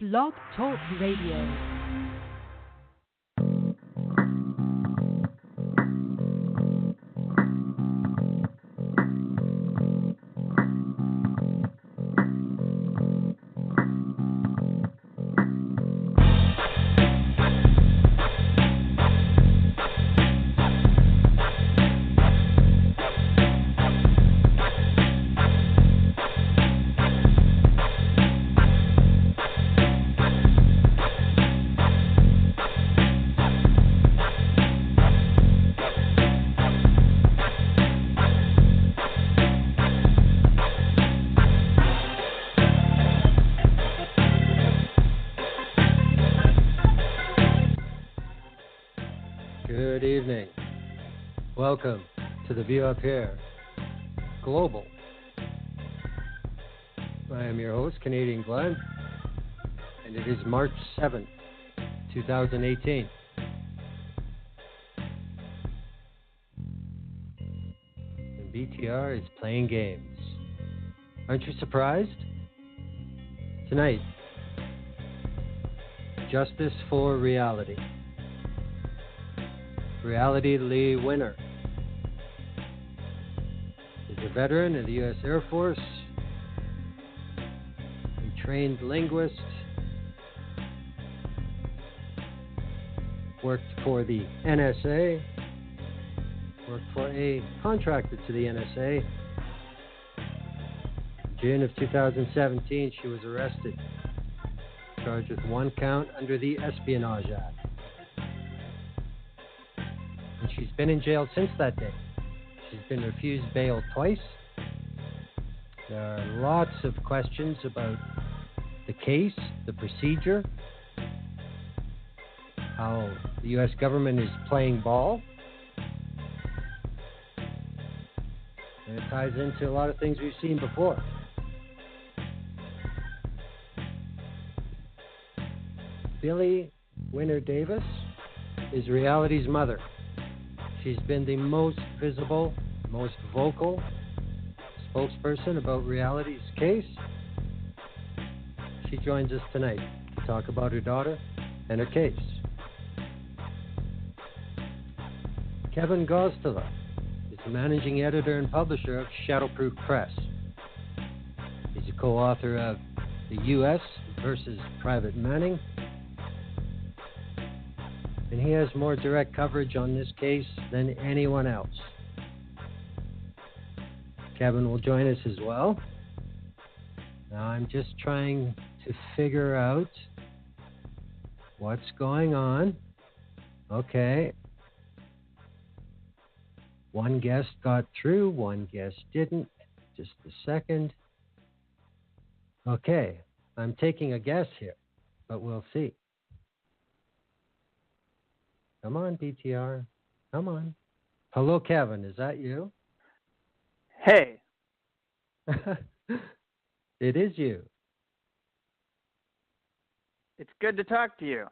Blog Talk Radio. Good evening. Welcome to the View Up Here Global. I am your host, Canadian Glenn, and it is March 7th, 2018. And BTR is playing games. Aren't you surprised? Tonight, Justice for Reality. Reality Leigh Winner is a veteran of the U.S. Air Force, a trained linguist, worked for the NSA, worked for a contractor to the NSA. In June of 2017, she was arrested, charged with one count under the Espionage Act. She's been in jail since that day. She's been refused bail twice. There are lots of questions about the case, the procedure, how the U.S. government is playing ball. And it ties into a lot of things we've seen before. Billie Winner Davis is Reality's mother. She's been the most visible, most vocal spokesperson about Reality's case. She joins us tonight to talk about her daughter and her case. Kevin Gosztola is the managing editor and publisher of Shadowproof Press. He's a co-author of The U.S. versus Private Manning, and he has more direct coverage on this case than anyone else. Kevin will join us as well. Now I'm just trying to figure out what's going on. Okay. One guest got through, one guest didn't. Just a second. Okay, I'm taking a guess here, but we'll see. Come on, BTR. Come on. Hello, Kevin. Is that you? Hey. It is you. It's good to talk to you.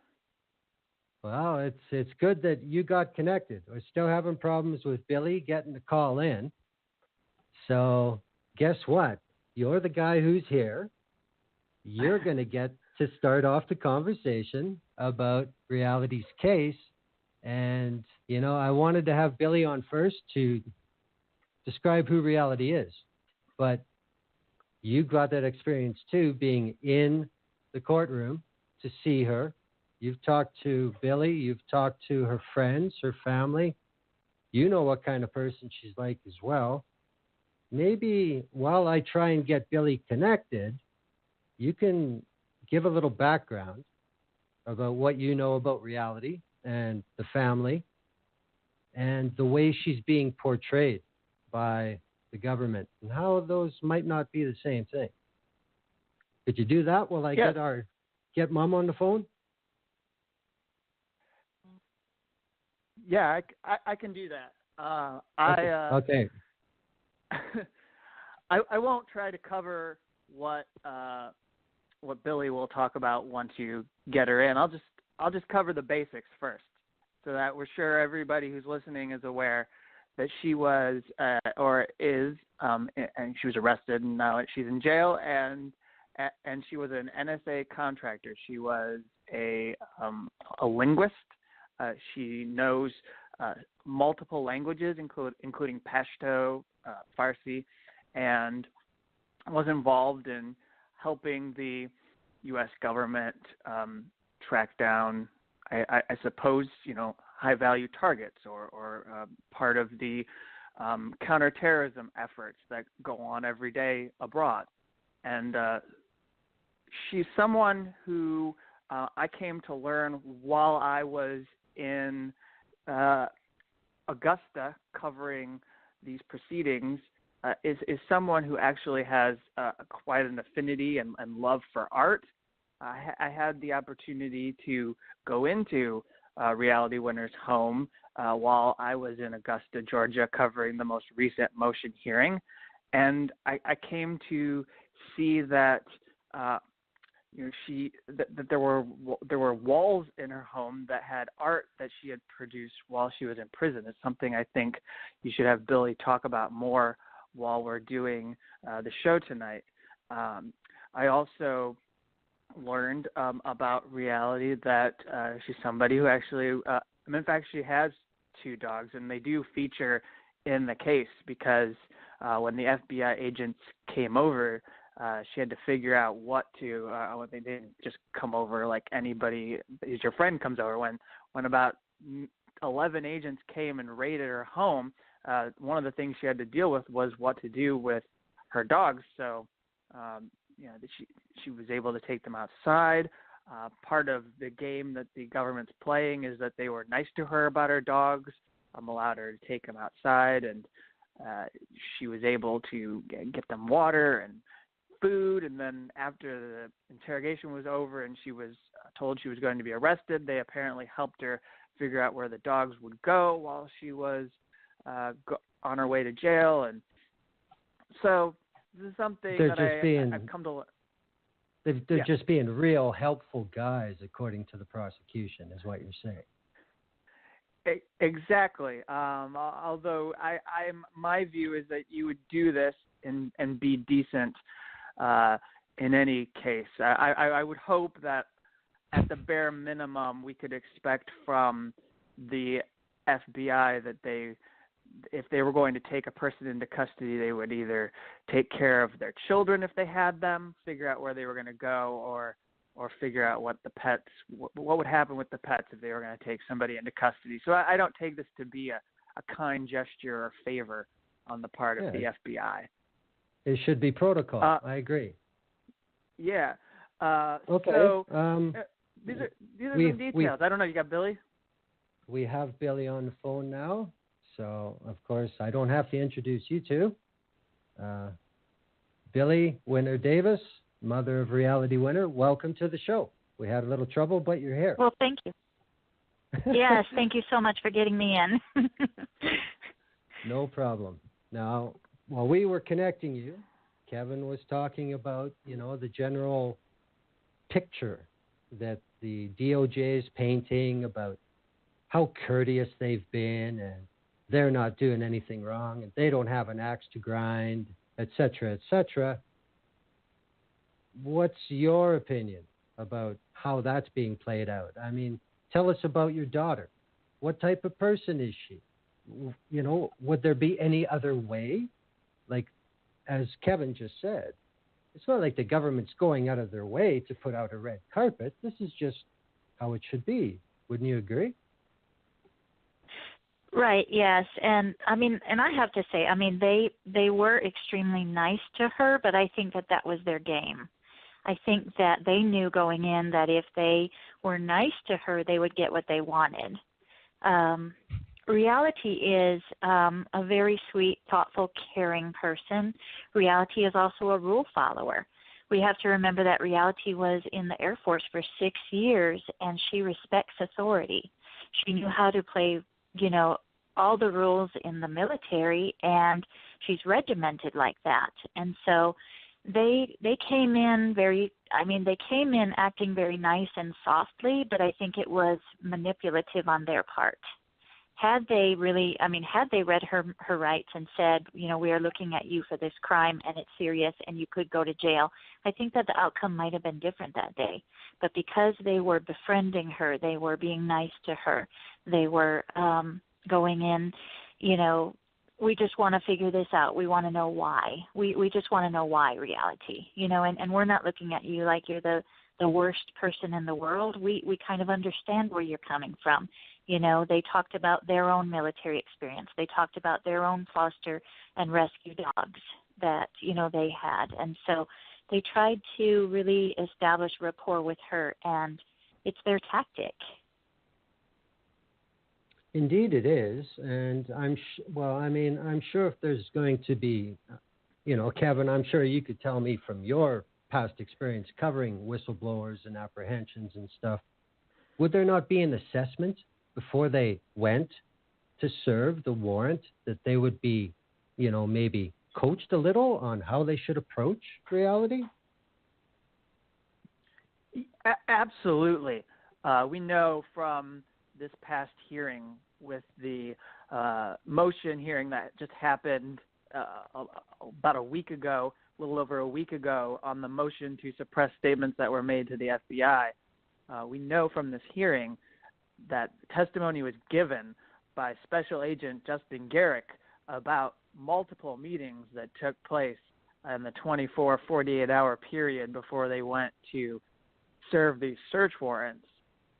Well, it's good that you got connected. We're still having problems with Billie getting the call in. So guess what? You're the guy who's here. You're going to get to start off the conversation about Reality's case. And, you know, I wanted to have Billie on first to describe who Reality is. But you got that experience, too, being in the courtroom to see her. You've talked to Billie. You've talked to her friends, her family. You know what kind of person she's like as well. Maybe while I try and get Billie connected, you can give a little background about what you know about Reality and the family, and the way she's being portrayed by the government, and how those might not be the same thing. Could you do that while I get Mom on the phone? Yeah, I can do that. Okay. I won't try to cover what Billie will talk about once you get her in. I'll just cover the basics first, so that we're sure everybody who's listening is aware that she was and she was arrested, and now she's in jail, and and she was an NSA contractor. She was a linguist. She knows multiple languages, including Pashto, Farsi, and was involved in helping the U.S. government track down, I suppose, high-value targets or part of the counterterrorism efforts that go on every day abroad. And she's someone who I came to learn while I was in Augusta covering these proceedings, is someone who actually has quite an affinity and love for art. I had the opportunity to go into Reality Winner's home while I was in Augusta, Georgia, covering the most recent motion hearing, and I came to see that that there were walls in her home that had art that she had produced while she was in prison. It's something I think you should have Billie talk about more while we're doing the show tonight. I also learned about Reality that she's somebody who actually, in fact, she has 2 dogs, and they do feature in the case because when the FBI agents came over, she had to figure out what to. They didn't just come over like anybody. As your friend comes over. When about 11 agents came and raided her home, one of the things she had to deal with was what to do with her dogs. So, she was able to take them outside. Part of the game that the government's playing is that they were nice to her about her dogs, allowed her to take them outside, and she was able to get them water and food. And then after the interrogation was over and she was told she was going to be arrested, they apparently helped her figure out where the dogs would go while she was on her way to jail. And so this is something I've come to learn. They're just being real helpful guys, according to the prosecution, is what you're saying. Exactly. Although my view is that you would do this and be decent in any case. I would hope that at the bare minimum we could expect from the FBI that if they were going to take a person into custody, they would either take care of their children if they had them, figure out where they were going to go, or figure out what would happen with the pets if they were going to take somebody into custody. So I don't take this to be a kind gesture or favor on the part of the FBI. It should be protocol. I agree. Yeah. Okay. So these are some details. I don't know. You got Billie? We have Billie on the phone now. So, of course, I don't have to introduce you two. Billie Winner Davis, mother of Reality Winner, welcome to the show. We had a little trouble, but you're here. Well, thank you. Yes, thank you so much for getting me in. No problem. Now, while we were connecting you, Kevin was talking about, the general picture that the DOJ is painting about how courteous they've been and they're not doing anything wrong and they don't have an axe to grind, et cetera, et cetera. What's your opinion about how that's being played out? I mean, tell us about your daughter. What type of person is she? Would there be any other way? Like, as Kevin just said, it's not like the government's going out of their way to put out a red carpet. This is just how it should be. Wouldn't you agree? Right, yes. And I have to say, they were extremely nice to her, but I think that was their game. I think that they knew going in that if they were nice to her, they would get what they wanted. Reality is a very sweet, thoughtful, caring person. Reality is also a rule follower. We have to remember that Reality was in the Air Force for 6 years, and she respects authority. She knew how to play, all the rules in the military, and she's regimented like that. And so they came in they came in acting very nice and softly, but I think it was manipulative on their part. had they read her rights and said, we are looking at you for this crime and it's serious and you could go to jail, I think that the outcome might have been different that day. But because they were befriending her, they were being nice to her, they were going in, we just want to figure this out. We want to know why. We just want to know why reality, and we're not looking at you like you're the worst person in the world. We kind of understand where you're coming from. They talked about their own military experience. They talked about their own foster and rescue dogs that, they had. And so they tried to really establish rapport with her, and it's their tactic. Indeed it is. And I'm sure if there's going to be, Kevin, I'm sure you could tell me from your past experience covering whistleblowers and apprehensions and stuff, would there not be an assessment before they went to serve the warrant that they would be, maybe coached a little on how they should approach reality? Absolutely. We know from this past hearing with the motion hearing that just happened about a week ago, a little over a week ago, on the motion to suppress statements that were made to the FBI. We know from this hearing that testimony was given by Special Agent Justin Garrick about multiple meetings that took place in the 24, 48-hour period before they went to serve these search warrants.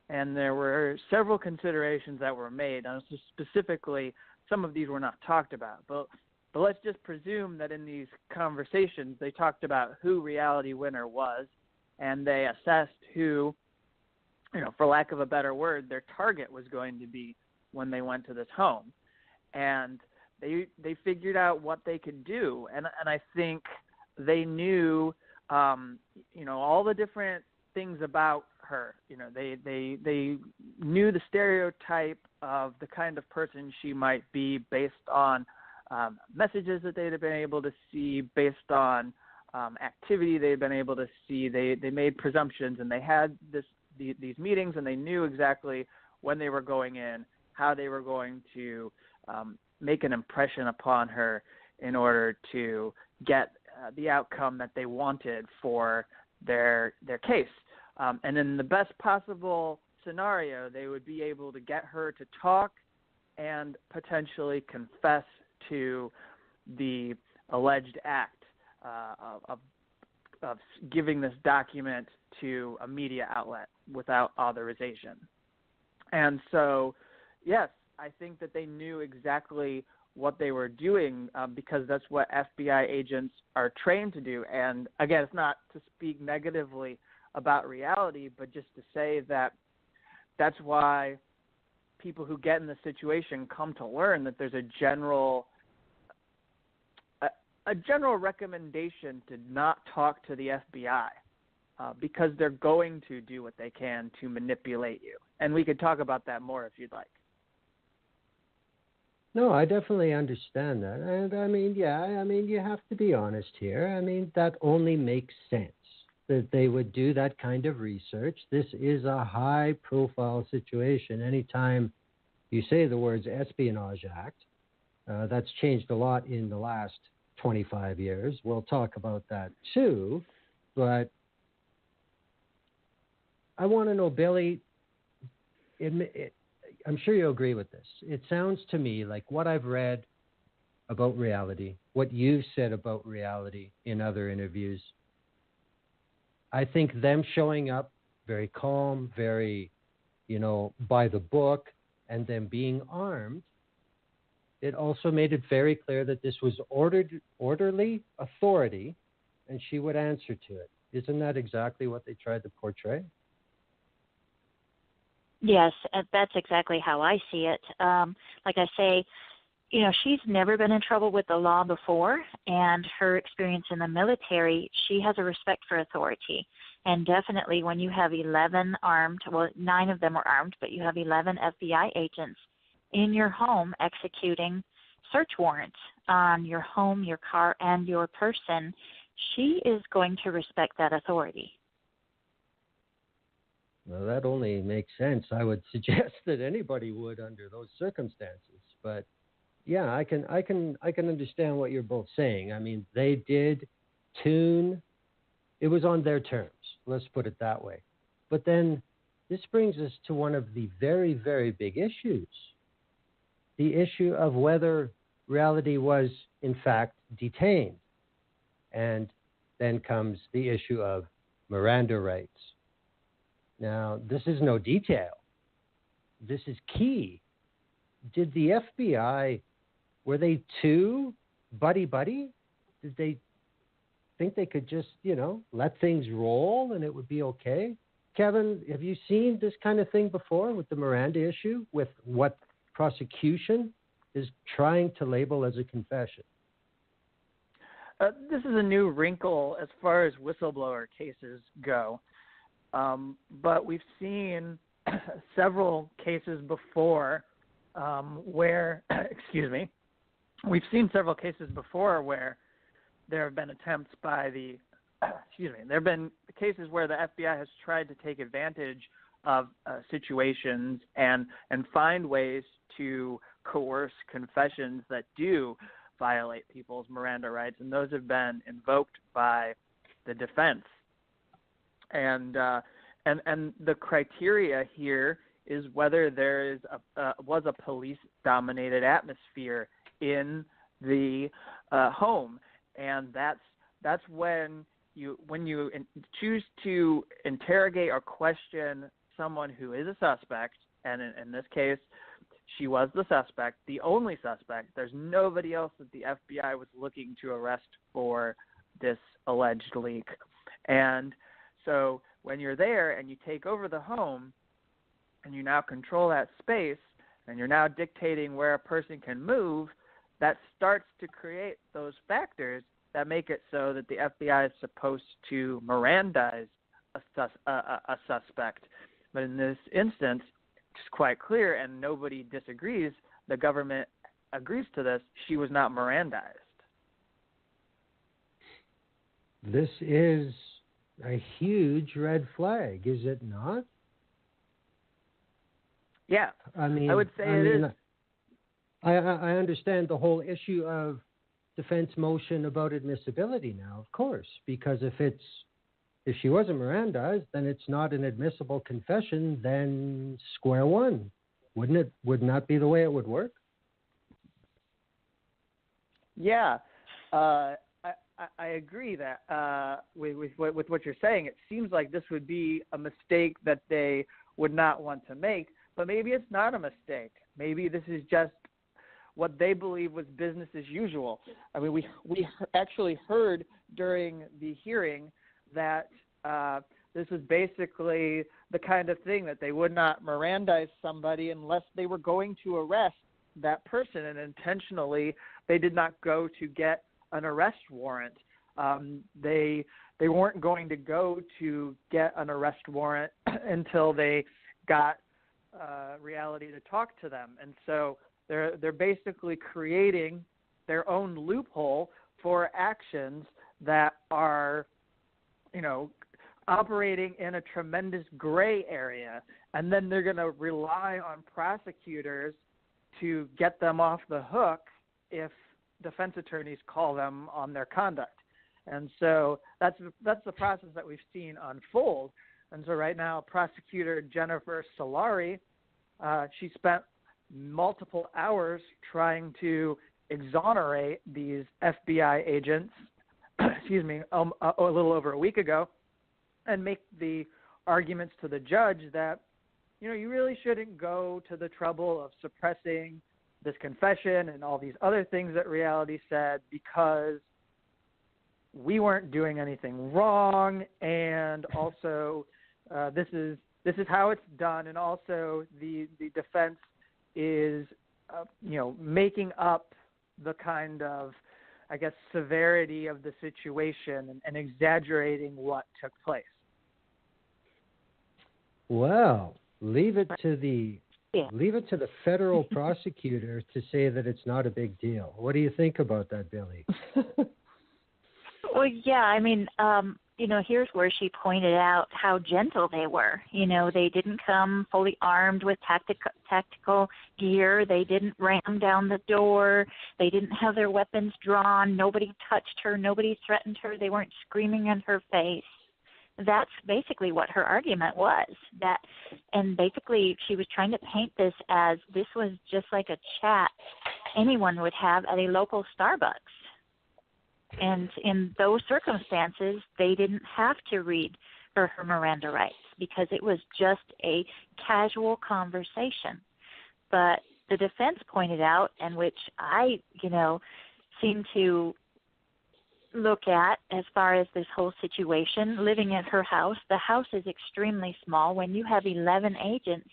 And there were several considerations that were made. And specifically, some of these were not talked about. But let's just presume that in these conversations, they talked about who Reality Winner was, and they assessed who, for lack of a better word, their target was going to be when they went to this home. And they figured out what they could do. And I think they knew, all the different things about her. They knew the stereotype of the kind of person she might be based on messages that they'd have been able to see, based on activity they'd been able to see. They made presumptions, and they had these meetings, and they knew exactly when they were going in, how they were going to make an impression upon her in order to get the outcome that they wanted for their case. And in the best possible scenario, they would be able to get her to talk and potentially confess to the alleged act of giving this document to a media outlet without authorization. And so, yes, I think that they knew exactly what they were doing because that's what FBI agents are trained to do. And again, it's not to speak negatively about reality, but just to say that that's why people who get in the situation come to learn that there's a general recommendation to not talk to the FBI because they're going to do what they can to manipulate you. And we could talk about that more if you'd like. No, I definitely understand that. And you have to be honest here. That only makes sense that they would do that kind of research. This is a high-profile situation. Anytime you say the words Espionage Act, that's changed a lot in the last 25 years. We'll talk about that too. But I want to know, Billie, I'm sure you'll agree with this. It sounds to me like what I've read about reality, what you've said about reality in other interviews, I think them showing up very calm, very, by the book, and them being armed, it also made it very clear that this was orderly authority, and she would answer to it. Isn't that exactly what they tried to portray? Yes, that's exactly how I see it. Like I say, she's never been in trouble with the law before, and her experience in the military, she has a respect for authority. And definitely when you have 11 armed, 9 of them were armed, but you have 11 FBI agents in your home executing search warrants on your home, your car, and your person, she is going to respect that authority. Well, that only makes sense. I would suggest that anybody would under those circumstances. But yeah, I can understand what you're both saying. I mean, they did tune. It was on their terms. Let's put it that way. But then this brings us to one of the very, very big issues. The issue of whether reality was, in fact, detained. And then comes the issue of Miranda rights. Now, this is no detail. This is key. Did the FBI, were they too buddy-buddy? Did they think they could just, let things roll and it would be okay? Kevin, have you seen this kind of thing before with the Miranda issue, with what prosecution is trying to label as a confession? This is a new wrinkle as far as whistleblower cases go. But we've seen several cases before where, we've seen several cases before where there have been attempts by there have been cases where the FBI has tried to take advantage of situations and find ways to coerce confessions that do violate people's Miranda rights, and those have been invoked by the defense. And the criteria here is whether there was a police-dominated atmosphere in the home, and that's when you choose to interrogate or question someone who is a suspect, and in this case, she was the suspect, the only suspect. There's nobody else that the FBI was looking to arrest for this alleged leak. And so when you're there and you take over the home and you now control that space and you're now dictating where a person can move, that starts to create those factors that make it so that the FBI is supposed to Mirandize a suspect. But in this instance, it's quite clear, and nobody disagrees, the government agrees to this, she was not Mirandized. This is a huge red flag, is it not? Yeah, I would say it is. I understand the whole issue of defense motion about admissibility now, of course, because if she wasn't Mirandized, then it's not an admissible confession, then square one. Wouldn't that be the way it would work? Yeah, I agree that with what you're saying. It seems like this would be a mistake that they would not want to make, but maybe it's not a mistake. Maybe this is just what they believe was business as usual. I mean, we actually heard during the hearing that this was basically the kind of thing that they would not Mirandize somebody unless they were going to arrest that person, and intentionally they did not go to get an arrest warrant. They weren't going to go to get an arrest warrant until they got reality to talk to them, and so they're basically creating their own loophole for actions that are, operating in a tremendous gray area, and then they're going to rely on prosecutors to get them off the hook if defense attorneys call them on their conduct. And so that's the process that we've seen unfold. And so right now, prosecutor Jennifer Solari, she spent multiple hours trying to exonerate these FBI agents, a little over a week ago, and make the arguments to the judge that, you really shouldn't go to the trouble of suppressing this confession and all these other things that reality said, because we weren't doing anything wrong, and also this is how it's done, and also the defense is making up the kind of, I guess, severity of the situation and exaggerating what took place. Well, leave it to the federal prosecutor to say that it's not a big deal. What do you think about that, Billie? Well, yeah, I mean, here's where she pointed out how gentle they were. They didn't come fully armed with tactical gear. They didn't ram down the door. They didn't have their weapons drawn. Nobody touched her. Nobody threatened her. They weren't screaming in her face. That's basically what her argument was. And basically she was trying to paint this as this was just like a chat anyone would have at a local Starbucks. And in those circumstances, they didn't have to read her Miranda rights because it was just a casual conversation. But the defense pointed out, and which I, seem to look at as far as this whole situation, living at her house, the house is extremely small. When you have 11 agents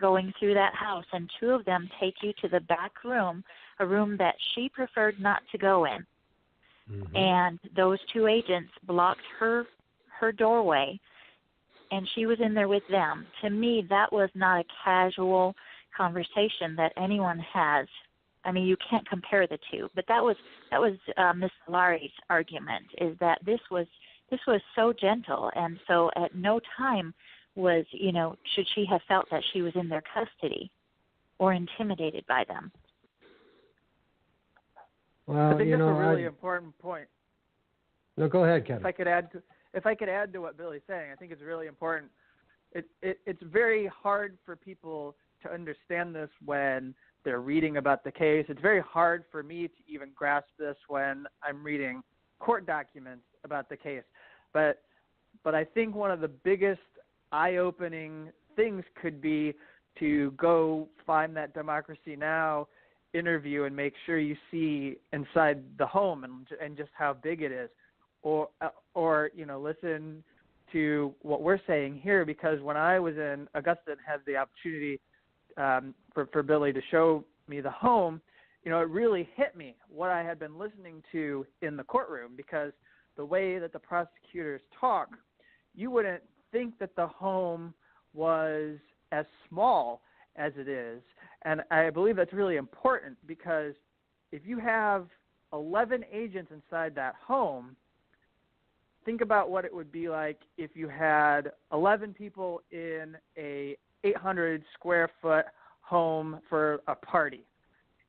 going through that house and 2 of them take you to the back room, a room that she preferred not to go in, and those 2 agents blocked her doorway, and she was in there with them. To me, that was not a casual conversation that anyone has. I mean, you can't compare the two, but that was Miss Solari's argument, is that this was so gentle, and so at no time was, should she have felt that she was in their custody or intimidated by them. Well, I think that's a really important point. No, go ahead, Kevin. If I could add to what Billie's saying, I think it's really important. It's very hard for people to understand this when they're reading about the case. It's very hard for me to even grasp this when I'm reading court documents about the case. But I think one of the biggest eye-opening things could be to go find that Democracy Now! Interview and make sure you see inside the home and just how big it is, or listen to what we're saying here, because when I was in Augusta and had the opportunity for Billie to show me the home, it really hit me what I had been listening to in the courtroom, because the way that the prosecutors talk, you wouldn't think that the home was as small as it is. And I believe that's really important, because if you have 11 agents inside that home, think about what it would be like if you had 11 people in a 800 square foot home for a party.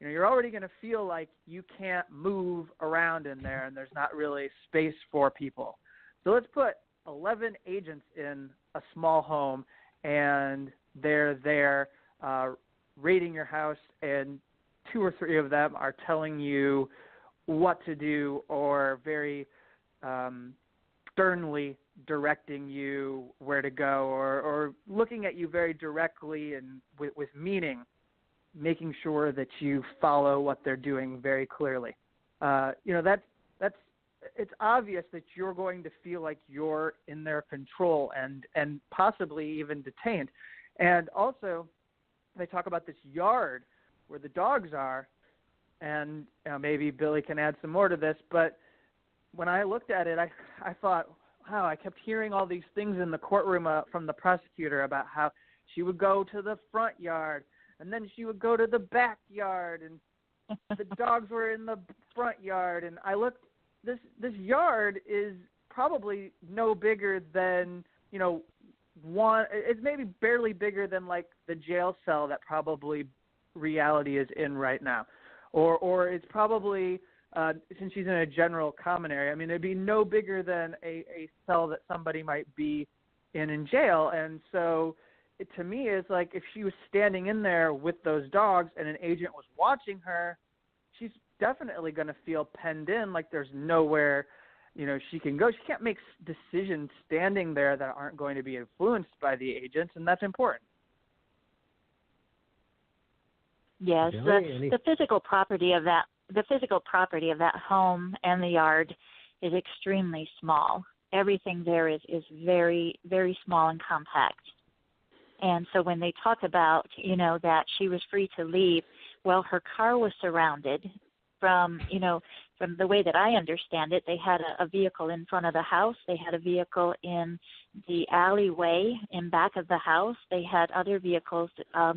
You're already going to feel like you can't move around in there and there's not really space for people. So let's put 11 agents in a small home, and they're there raiding your house, and 2 or 3 of them are telling you what to do, or very sternly directing you where to go, or looking at you very directly and with meaning, making sure that you follow what they're doing very clearly. It's obvious that you're going to feel like you're in their control and possibly even detained. And also, they talk about this yard where the dogs are, and maybe Billie can add some more to this, but when I looked at it, I thought, wow, I kept hearing all these things in the courtroom from the prosecutor about how she would go to the front yard, and then she would go to the backyard, and the dogs were in the front yard. And I looked, this yard is probably no bigger than, it's maybe barely bigger than like the jail cell that probably Reality is in right now. Or it's probably, since she's in a general common area, I mean, it'd be no bigger than a cell that somebody might be in jail. And so it, to me, is like if she was standing in there with those dogs and an agent was watching her, she's definitely going to feel penned in, like there's nowhere, she can go. She can't make decisions standing there that aren't going to be influenced by the agents, and that's important. Yes, the physical property of that home and the yard is extremely small. Everything there is very, very small and compact. And so when they talk about, that she was free to leave, well, her car was surrounded. From the way that I understand it, they had a vehicle in front of the house. They had a vehicle in the alleyway in back of the house. They had other vehicles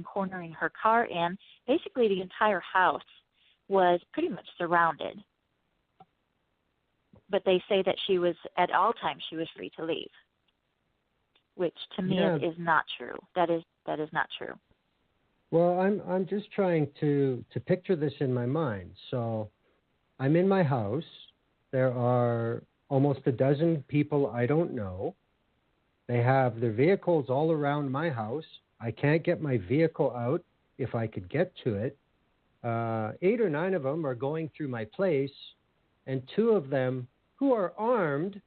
cornering her car in. Basically, the entire house was pretty much surrounded but they say that she was, at all times, she was free to leave, which to me is not true. That is not true. Well, I'm just trying to picture this in my mind. So I'm in my house. There are almost a dozen people I don't know. They have their vehicles all around my house. I can't get my vehicle out if I could get to it. 8 or 9 of them are going through my place, and 2 of them, who are armed,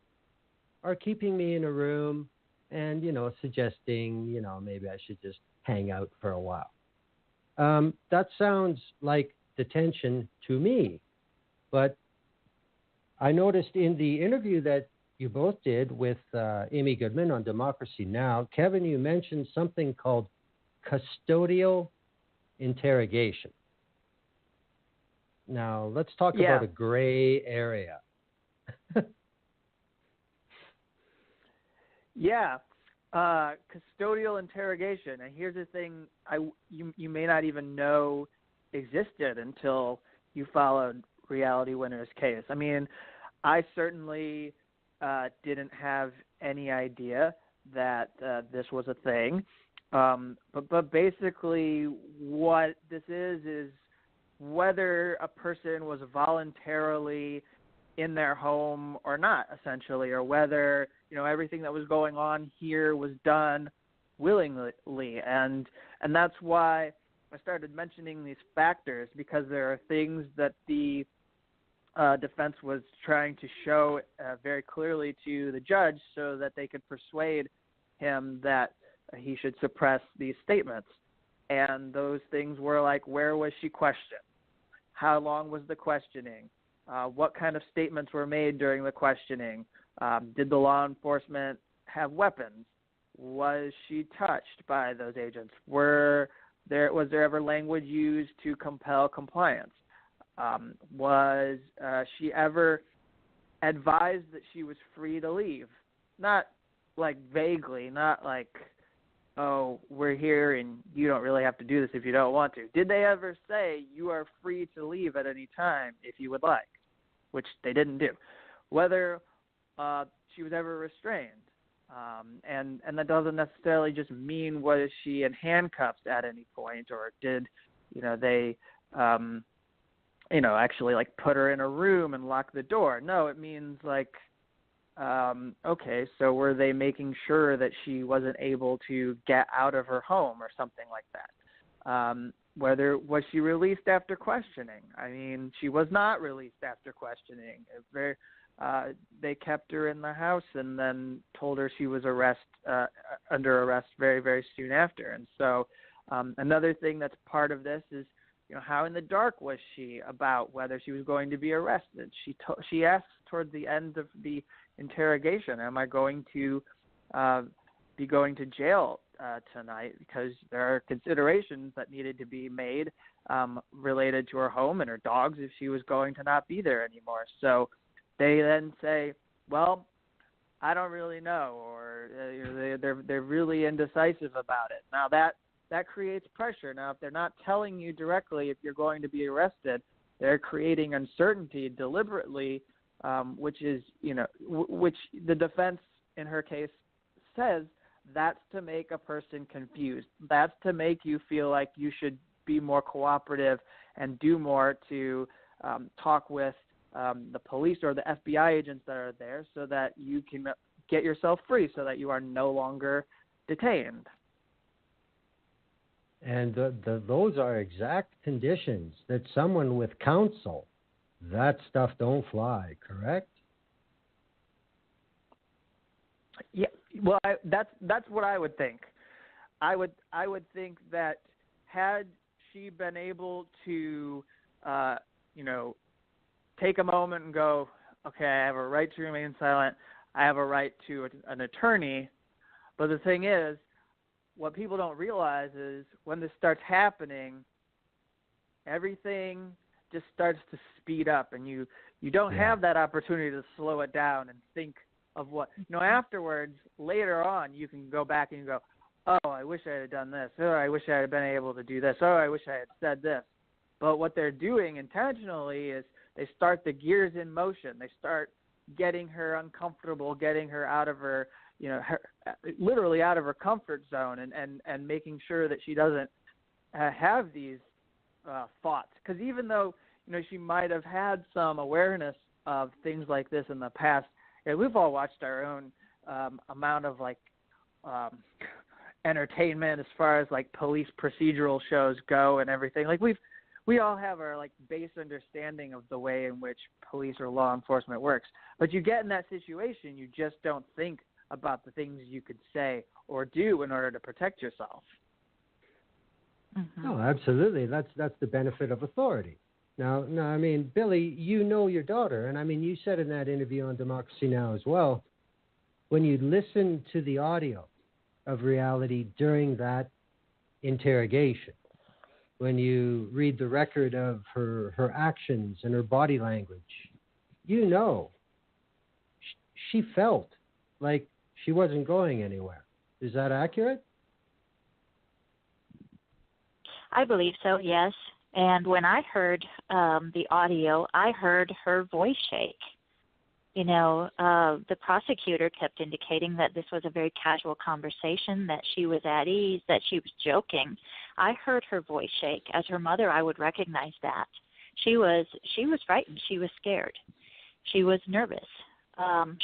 are keeping me in a room and, suggesting, maybe I should just hang out for a while. That sounds like detention to me. But I noticed in the interview that you both did with Amy Goodman on Democracy Now!, Kevin, you mentioned something called custodial interrogation. Now, let's talk about a gray area. Custodial interrogation. And here's the thing you may not even know existed until you followed Reality Winner's case. I mean, I certainly didn't have any idea that this was a thing. But basically what this is whether a person was voluntarily in their home or not, essentially, or whether, everything that was going on here was done willingly. And that's why I started mentioning these factors, because there are things that the defense was trying to show very clearly to the judge so that they could persuade him that he should suppress these statements. And those things were like, where was she questioned? How long was the questioning? What kind of statements were made during the questioning? Did the law enforcement have weapons? Was she touched by those agents? Was there ever language used to compel compliance? Was she ever advised that she was free to leave? Not like vaguely, not like, oh, we're here and you don't really have to do this if you don't want to. Did they ever say you are free to leave at any time if you would like, which they didn't do? Whether she was ever restrained. And that doesn't necessarily just mean was she in handcuffs at any point, or did, they, actually like put her in a room and lock the door. No, it means like, okay, so were they making sure that she wasn't able to get out of her home or something like that? Whether was she released after questioning? I mean, she was not released after questioning. They kept her in the house and then told her she was under arrest very, very soon after. And so another thing that's part of this is, how in the dark was she about whether she was going to be arrested? She asked toward the end of the interrogation, am I going to be going to jail tonight? Because there are considerations that needed to be made related to her home and her dogs if she was going to not be there anymore. So they then say, well, I don't really know, or they're really indecisive about it. Now that creates pressure. Now, if they're not telling you directly if you're going to be arrested, they're creating uncertainty deliberately, which is, which the defense in her case says that's to make a person confused. That's to make you feel like you should be more cooperative and do more to talk with the police or the FBI agents that are there so that you can get yourself free, so that you are no longer detained. And those are exact conditions that someone with counsel, that stuff don't fly, correct? Yeah, well, that's what I would think. I would think that had she been able to, take a moment and go, okay, I have a right to remain silent. I have a right to an attorney. But the thing is, what people don't realize is when this starts happening, everything just starts to speed up, and you don't have that opportunity to slow it down and think of what, afterwards, later on, you can go back and you go, oh, I wish I had done this. Oh, I wish I had been able to do this. Oh, I wish I had said this. But what they're doing intentionally is they start the gears in motion. They start getting her uncomfortable, getting her out of her, literally out of her comfort zone, and making sure that she doesn't have these thoughts. Because even though, she might have had some awareness of things like this in the past, we've all watched our own amount of entertainment as far as police procedural shows go and everything. We all have our base understanding of the way in which police or law enforcement works. But you get in that situation, you just don't think about the things you could say or do in order to protect yourself. Mm-hmm. No, absolutely. That's the benefit of authority. Now, I mean, Billie, you know your daughter, and I mean, you said in that interview on Democracy Now! As well, when you listen to the audio of Reality during that interrogation, when you read the record of her actions and her body language, she felt like she wasn't going anywhere. Is that accurate? I believe so, yes. And when I heard the audio, I heard her voice shake. The prosecutor kept indicating that this was a very casual conversation, that she was at ease, that she was joking. I heard her voice shake. As her mother, I would recognize that. She was frightened. She was scared. She was nervous.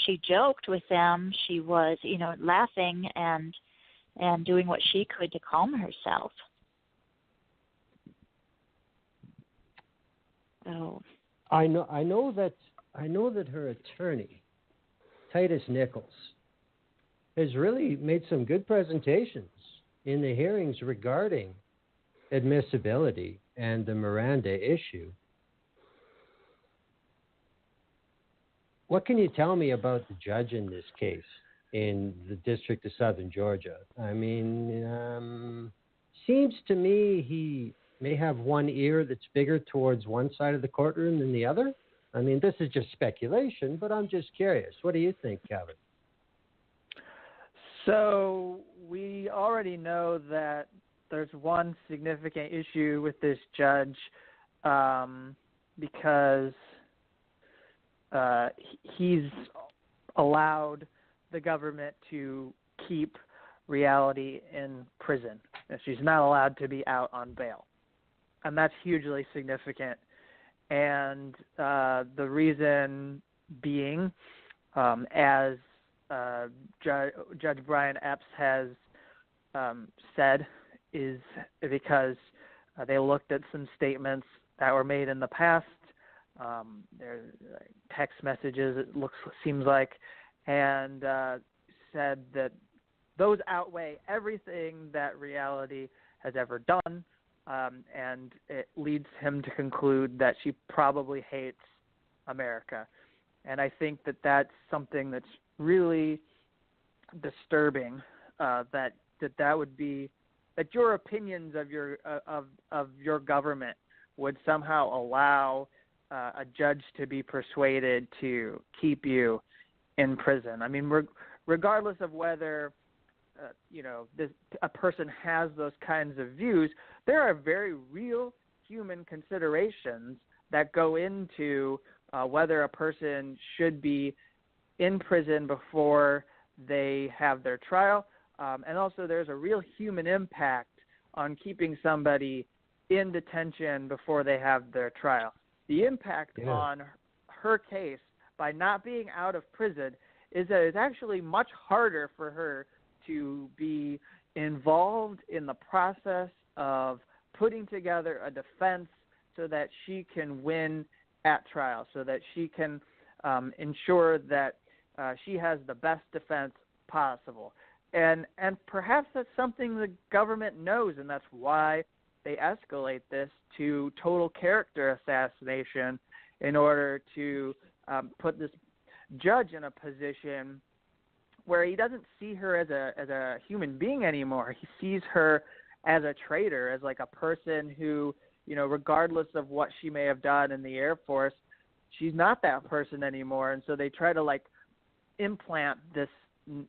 She joked with them. She was, laughing and doing what she could to calm herself. Oh. I know that her attorney, Titus Nichols, has really made some good presentations in the hearings regarding admissibility and the Miranda issue. What can you tell me about the judge in this case in the District of Southern Georgia? I mean, seems to me he may have one ear that's bigger towards one side of the courtroom than the other. I mean, this is just speculation, but I'm just curious. What do you think, Kevin? So we already know that there's one significant issue with this judge because he's allowed the government to keep Reality in prison. She's not allowed to be out on bail. And that's hugely significant. And the reason being, as Judge Brian Epps has said, is because they looked at some statements that were made in the past. Their text messages, it seems like, and said that those outweigh everything that Reality has ever done. And it leads him to conclude that she probably hates America. And I think that that's something that's really disturbing, that would be that your opinions of your government would somehow allow a judge to be persuaded to keep you in prison. I mean, regardless of whether a person has those kinds of views, there are very real human considerations that go into whether a person should be in prison before they have their trial. And also there's a real human impact on keeping somebody in detention before they have their trial. The impact on her case by not being out of prison is that it's actually much harder for her to be involved in the process of putting together a defense so that she can win at trial, so that she can ensure that she has the best defense possible. And perhaps that's something the government knows, and that's why they escalate this to total character assassination in order to put this judge in a position where he doesn't see her as a human being anymore. He sees her as a traitor, as like a person who, regardless of what she may have done in the Air Force, she's not that person anymore. And so they try to implant this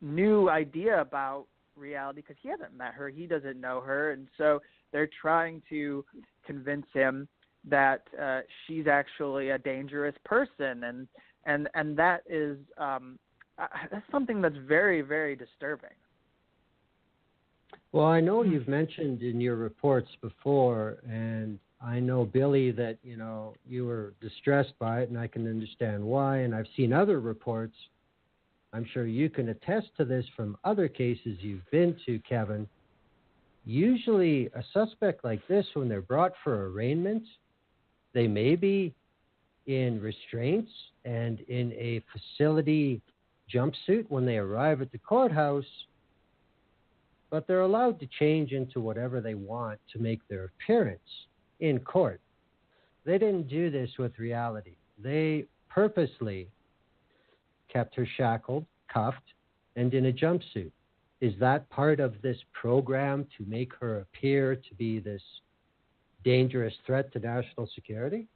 new idea about Reality because he hasn't met her. He doesn't know her. And so they're trying to convince him that she's actually a dangerous person and that is that's something that's very, very disturbing. Well, I know you've mentioned in your reports before, and I know, Billie, that, you were distressed by it, and I can understand why, and I've seen other reports. I'm sure you can attest to this from other cases you've been to, Kevin. Usually a suspect like this, when they're brought for arraignment, they may be in restraints and in a facility jumpsuit when they arrive at the courthouse, but they're allowed to change into whatever they want to make their appearance in court. They didn't do this with Reality. They purposely kept her shackled, cuffed, and in a jumpsuit. Is that part of this program to make her appear to be this dangerous threat to national security?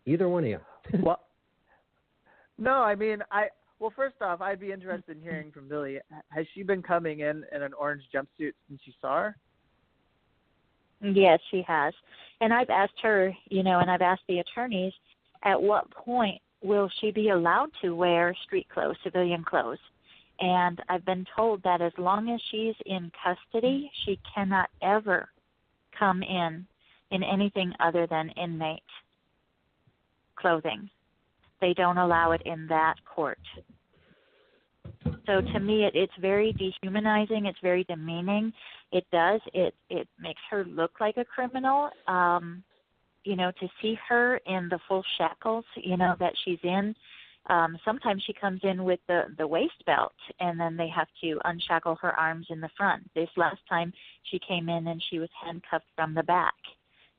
Either one of you. Well, no, I mean, well, first off, I'd be interested in hearing from Billie. Has she been coming in an orange jumpsuit since you saw her? Yes, she has. And I've asked her, and I've asked the attorneys, at what point will she be allowed to wear street clothes, civilian clothes? And I've been told that as long as she's in custody, she cannot ever come in anything other than inmate clothing. They don't allow it in that court. So to me, it's very dehumanizing. It's very demeaning. It makes her look like a criminal. To see her in the full shackles, that she's in. Sometimes she comes in with the waist belt, and then they have to unshackle her arms in the front. This last time she came in and she was handcuffed from the back,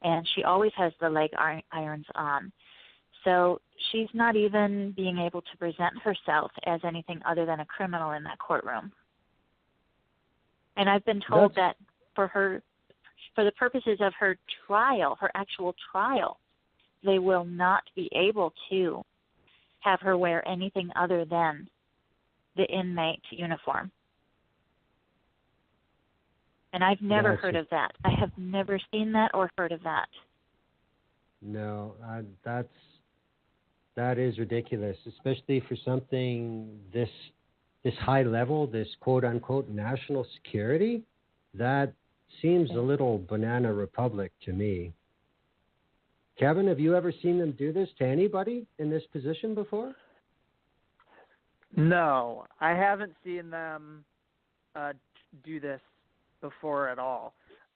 and she always has the leg irons on. So she's not even being able to present herself as anything other than a criminal in that courtroom. And I've been told that for the purposes of her trial, her actual trial, they will not be able to have her wear anything other than the inmate uniform. And I've never heard of that. I have never seen that or heard of that. No, that is ridiculous, especially for something this high level, this quote-unquote national security. That seems a little banana republic to me. Kevin, have you ever seen them do this to anybody in this position before? No, I haven't seen them do this before at all.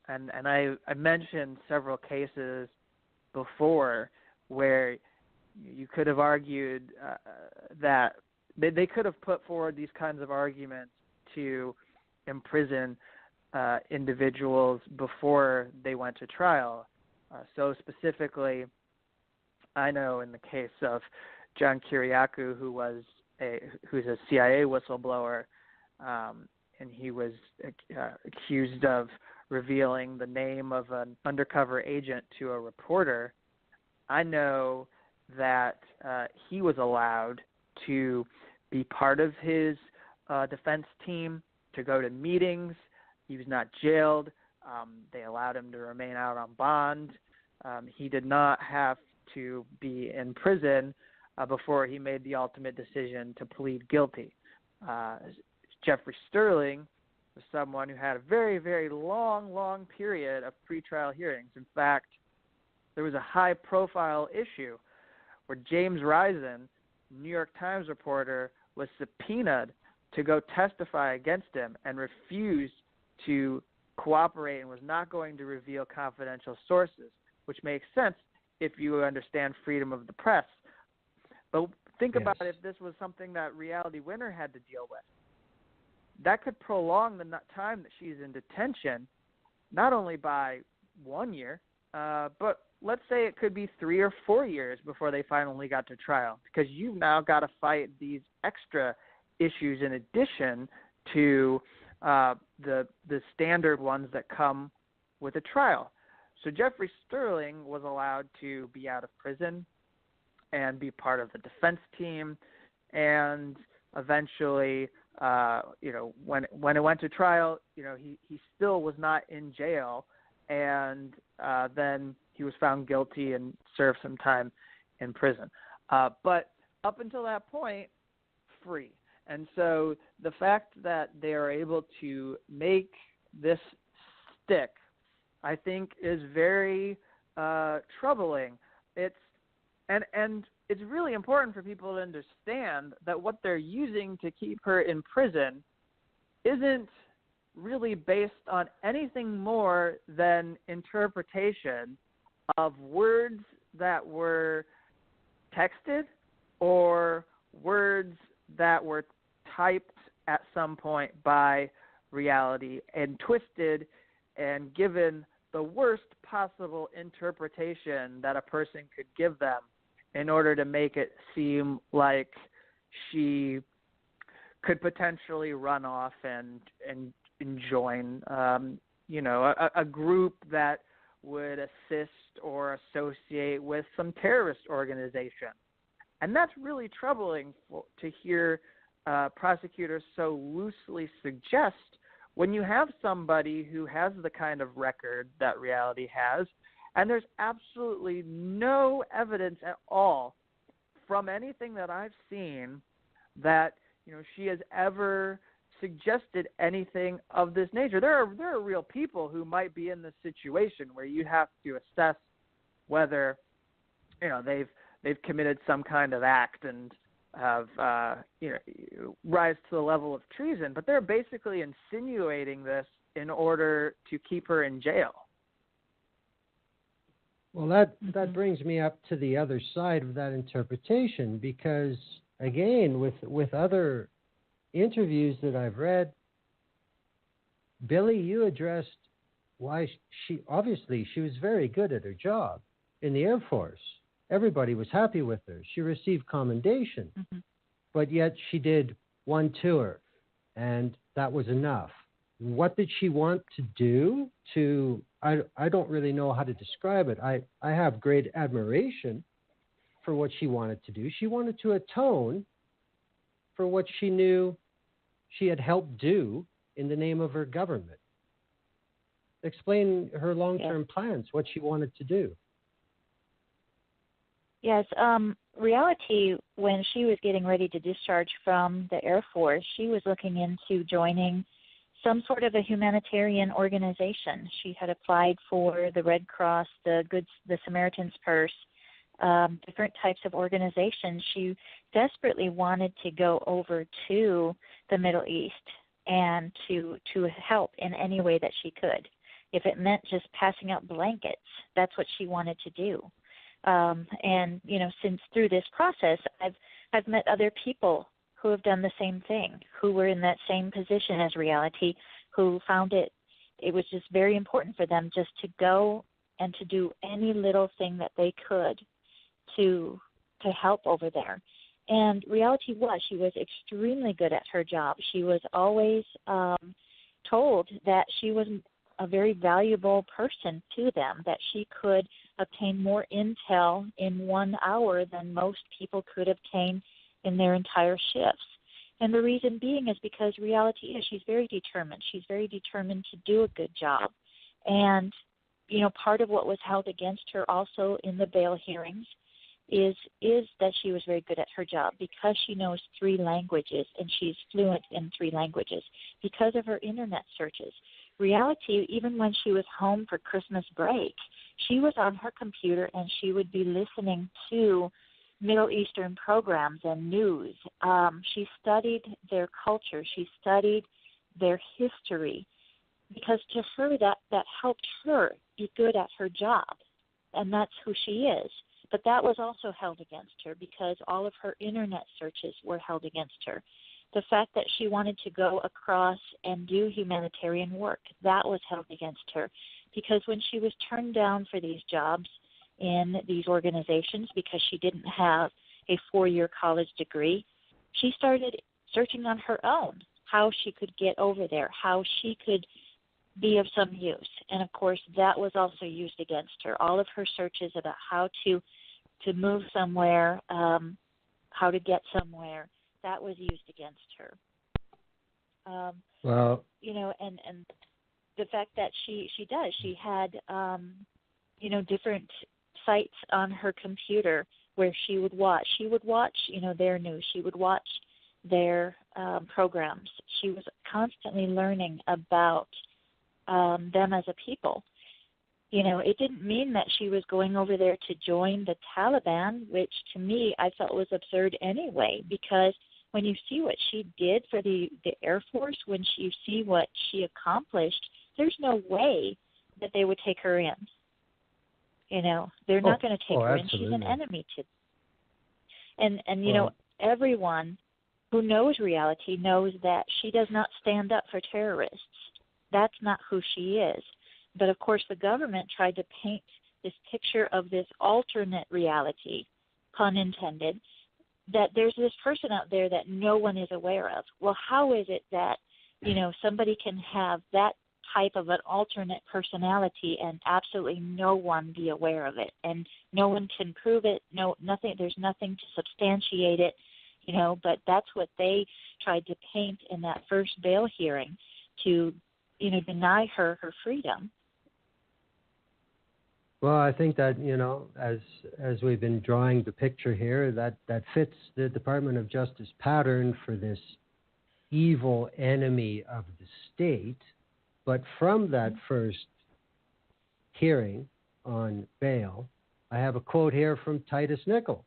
And I mentioned several cases before where you could have argued that they could have put forward these kinds of arguments to imprison individuals before they went to trial. So specifically, I know in the case of John Kiriakou, who's a CIA whistleblower, and he was accused of revealing the name of an undercover agent to a reporter. I know that he was allowed to be part of his defense team, to go to meetings. He was not jailed. They allowed him to remain out on bond. He did not have to be in prison before he made the ultimate decision to plead guilty. Jeffrey Sterling was someone who had a very, very long period of pretrial hearings. In fact, there was a high-profile issue where James Risen, New York Times reporter, was subpoenaed to go testify against him and refused to cooperate and was not going to reveal confidential sources, which makes sense if you understand freedom of the press. But think about if this was something that Reality Winner had to deal with. That could prolong the time that she's in detention, not only by 1 year, but let's say it could be 3 or 4 years before they finally got to trial, because you've now got to fight these extra issues in addition to the standard ones that come with a trial. So Jeffrey Sterling was allowed to be out of prison and be part of the defense team, and eventually, when it went to trial, he still was not in jail, and then he was found guilty and served some time in prison. But up until that point, free. And so the fact that they are able to make this stick, I think, is very troubling. And it's really important for people to understand that what they're using to keep her in prison isn't really based on anything more than interpretation of words that were texted or words that were typed at some point by reality and twisted and given the worst possible interpretation that a person could give them in order to make it seem like she could potentially run off and join, a group that would assist or associate with some terrorist organization. And that's really troubling to hear prosecutors so loosely suggest when you have somebody who has the kind of record that reality has, and there's absolutely no evidence at all from anything that I've seen that she has ever suggested anything of this nature. There are real people who might be in this situation where you have to assess whether they've committed some kind of act and have rise to the level of treason, but they're basically insinuating this in order to keep her in jail. Well, that brings me up to the other side of that interpretation, because again, with other interviews that I've read, Billie, you addressed why she was very good at her job in the Air Force. Everybody was happy with her. She received commendation, but yet she did one tour, and that was enough. What did she want to do I don't really know how to describe it. I have great admiration for what she wanted to do. She wanted to atone for what she knew she had helped do in the name of her government. Explain her long-term plans, what she wanted to do. Yes, reality, when she was getting ready to discharge from the Air Force, she was looking into joining some sort of a humanitarian organization. She had applied for the Red Cross, the Samaritan's Purse, different types of organizations. She desperately wanted to go over to the Middle East and to help in any way that she could. If it meant just passing out blankets, that's what she wanted to do. And since through this process, I've met other people who have done the same thing, who were in that same position as reality, who found it was just very important for them just to go and to do any little thing that they could to help over there. And reality she was extremely good at her job. She was always told that she was a very valuable person to them, that she could obtain more intel in 1 hour than most people could obtain in their entire shifts. And the reason being is because reality is she's very determined. She's very determined to do a good job. And, part of what was held against her also in the bail hearings is that she was very good at her job because she knows 3 languages and she's fluent in 3 languages because of her internet searches. Reality, even when she was home for Christmas break, she was on her computer and she would be listening to Middle Eastern programs and news. She studied their culture. She studied their history because to her that helped her be good at her job, and that's who she is. But that was also held against her because all of her internet searches were held against her. The fact that she wanted to go across and do humanitarian work, that was held against her because when she was turned down for these jobs in these organizations because she didn't have a 4-year college degree, she started searching on her own how she could get over there, how she could be of some use. And, of course, that was also used against her. All of her searches about how to move somewhere, how to get somewhere, that was used against her. And the fact that she had, different sites on her computer where she would watch. She would watch, their news. She would watch their programs. She was constantly learning about them as a people. It didn't mean that she was going over there to join the Taliban, which to me I felt was absurd anyway, because when you see what she did for the Air Force, when you see what she accomplished, there's no way that they would take her in. They're not going to take her in. She's an enemy to them. And everyone who knows reality knows that she does not stand up for terrorists. That's not who she is. But, of course, the government tried to paint this picture of this alternate reality, pun intended, that there's this person out there that no one is aware of. Well, how is it that, somebody can have that type of an alternate personality and absolutely no one be aware of it, and no one can prove it, nothing, there's nothing to substantiate it, but that's what they tried to paint in that first bail hearing to, deny her freedom. Well, I think that, as we've been drawing the picture here, that fits the Department of Justice pattern for this evil enemy of the state. But from that first hearing on bail, I have a quote here from Titus Nichols.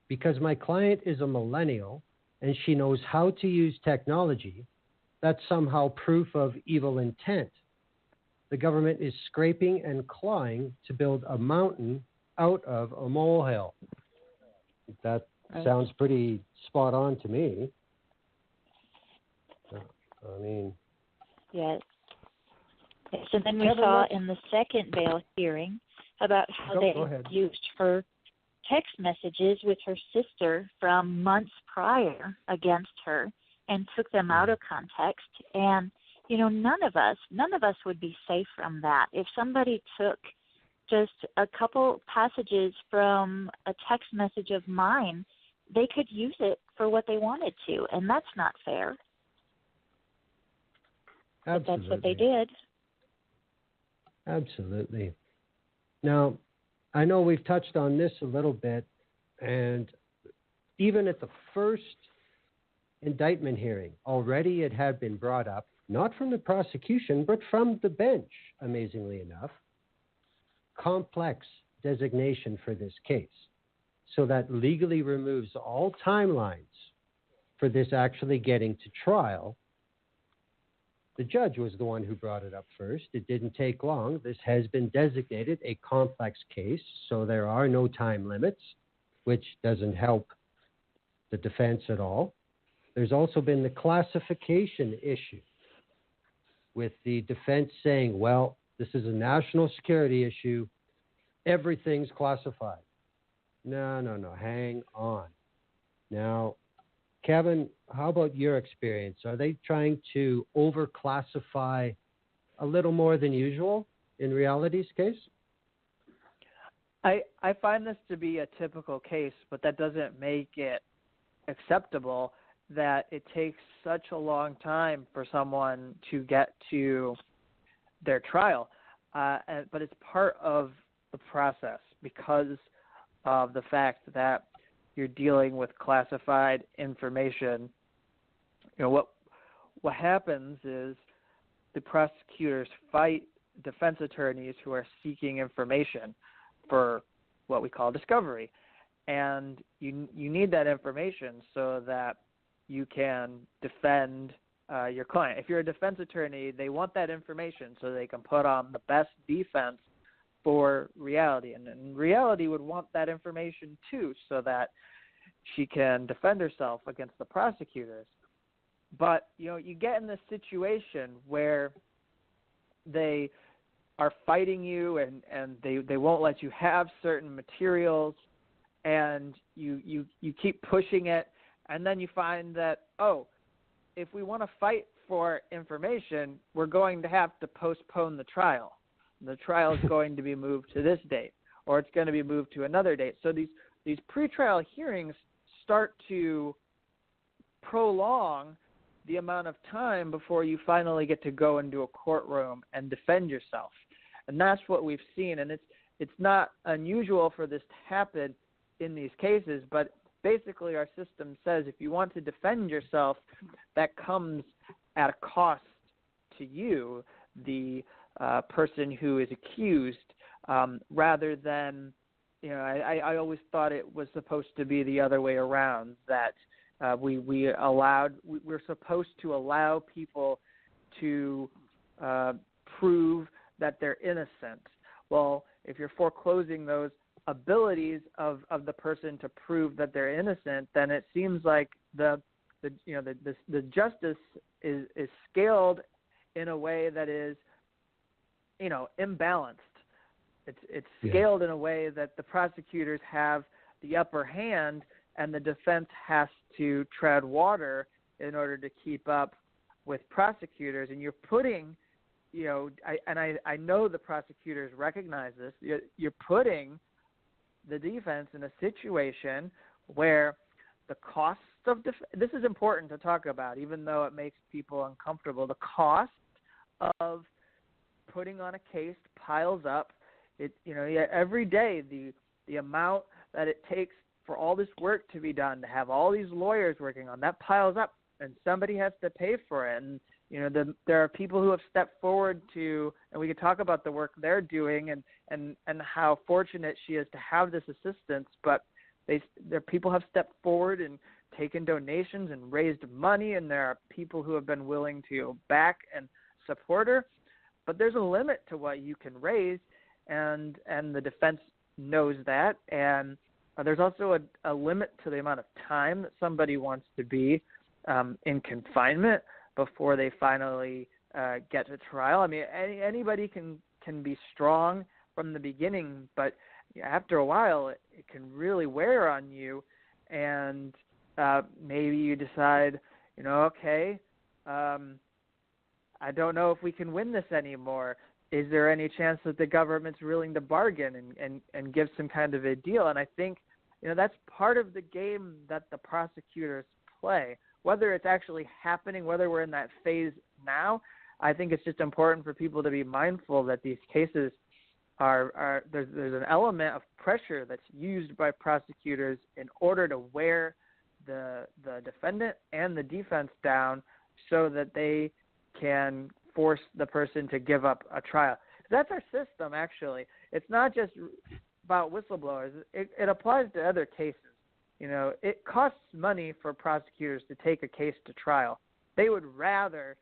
Because my client is a millennial and she knows how to use technology, that's somehow proof of evil intent. The government is scraping and clawing to build a mountain out of a molehill. That sounds pretty spot on to me. Yes. So then we saw in the second bail hearing about how they used her text messages with her sister from months prior against her and took them out of context. And none of us would be safe from that. If somebody took just a couple passages from a text message of mine, they could use it for what they wanted to, and that's not fair. Absolutely. But that's what they did. Absolutely. Now, I know we've touched on this a little bit, and even at the first indictment hearing, already it had been brought up, not from the prosecution, but from the bench, amazingly enough, complex designation for this case. So that legally removes all timelines for this actually getting to trial. The judge was the one who brought it up first. It didn't take long. This has been designated a complex case, so there are no time limits, which doesn't help the defense at all. There's also been the classification issue, with the defense saying, well, this is a national security issue. Everything's classified. No, hang on. Now, Kevin, how about your experience? Are they trying to overclassify a little more than usual in reality's case? I find this to be a typical case, but that doesn't make it acceptable that it takes such a long time for someone to get to their trial. But it's part of the process because of the fact that you're dealing with classified information. What happens is the prosecutors fight defense attorneys who are seeking information for what we call discovery. And you need that information so that you can defend your client. If you're a defense attorney, they want that information so they can put on the best defense for reality. And reality would want that information too so that she can defend herself against the prosecutors. But, you get in this situation where they are fighting you and they won't let you have certain materials, and you keep pushing it, and then you find that, if we want to fight for information, we're going to have to postpone the trial. The trial is going to be moved to this date, or it's going to be moved to another date. So these pretrial hearings start to prolong the amount of time before you finally get to go into a courtroom and defend yourself. And that's what we've seen. And it's not unusual for this to happen in these cases, but basically our system says if you want to defend yourself, that comes at a cost to you, the person who is accused, rather than, I always thought it was supposed to be the other way around, that we're supposed to allow people to prove that they're innocent. Well, if you're foreclosing those abilities of the person to prove that they're innocent, then it seems like the justice is scaled in a way that is, imbalanced. It's scaled in a way that the prosecutors have the upper hand and the defense has to tread water in order to keep up with prosecutors. And you're putting, I know the prosecutors recognize this, you're putting the defense in a situation where the cost of this is important to talk about, even though it makes people uncomfortable. The cost of putting on a case piles up. Every day the amount that it takes for all this work to be done, to have all these lawyers working on that piles up, and somebody has to pay for it. And there are people who have stepped forward to, and we could talk about the work they're doing and how fortunate she is to have this assistance. But people have stepped forward and taken donations and raised money, and there are people who have been willing to back and support her. But there's a limit to what you can raise, and the defense knows that. And there's also a limit to the amount of time that somebody wants to be in confinement before they finally get to trial. I mean, anybody can be strong from the beginning, but after a while, it can really wear on you, and maybe you decide, okay, I don't know if we can win this anymore. Is there any chance that the government's willing to bargain and give some kind of a deal? And I think, that's part of the game that the prosecutors play. Whether it's actually happening, whether we're in that phase now, I think it's just important for people to be mindful that these cases are there's an element of pressure that's used by prosecutors in order to wear the defendant and the defense down so that they can force the person to give up a trial. That's our system, actually. It's not just about whistleblowers. It applies to other cases. It costs money for prosecutors to take a case to trial. They would rather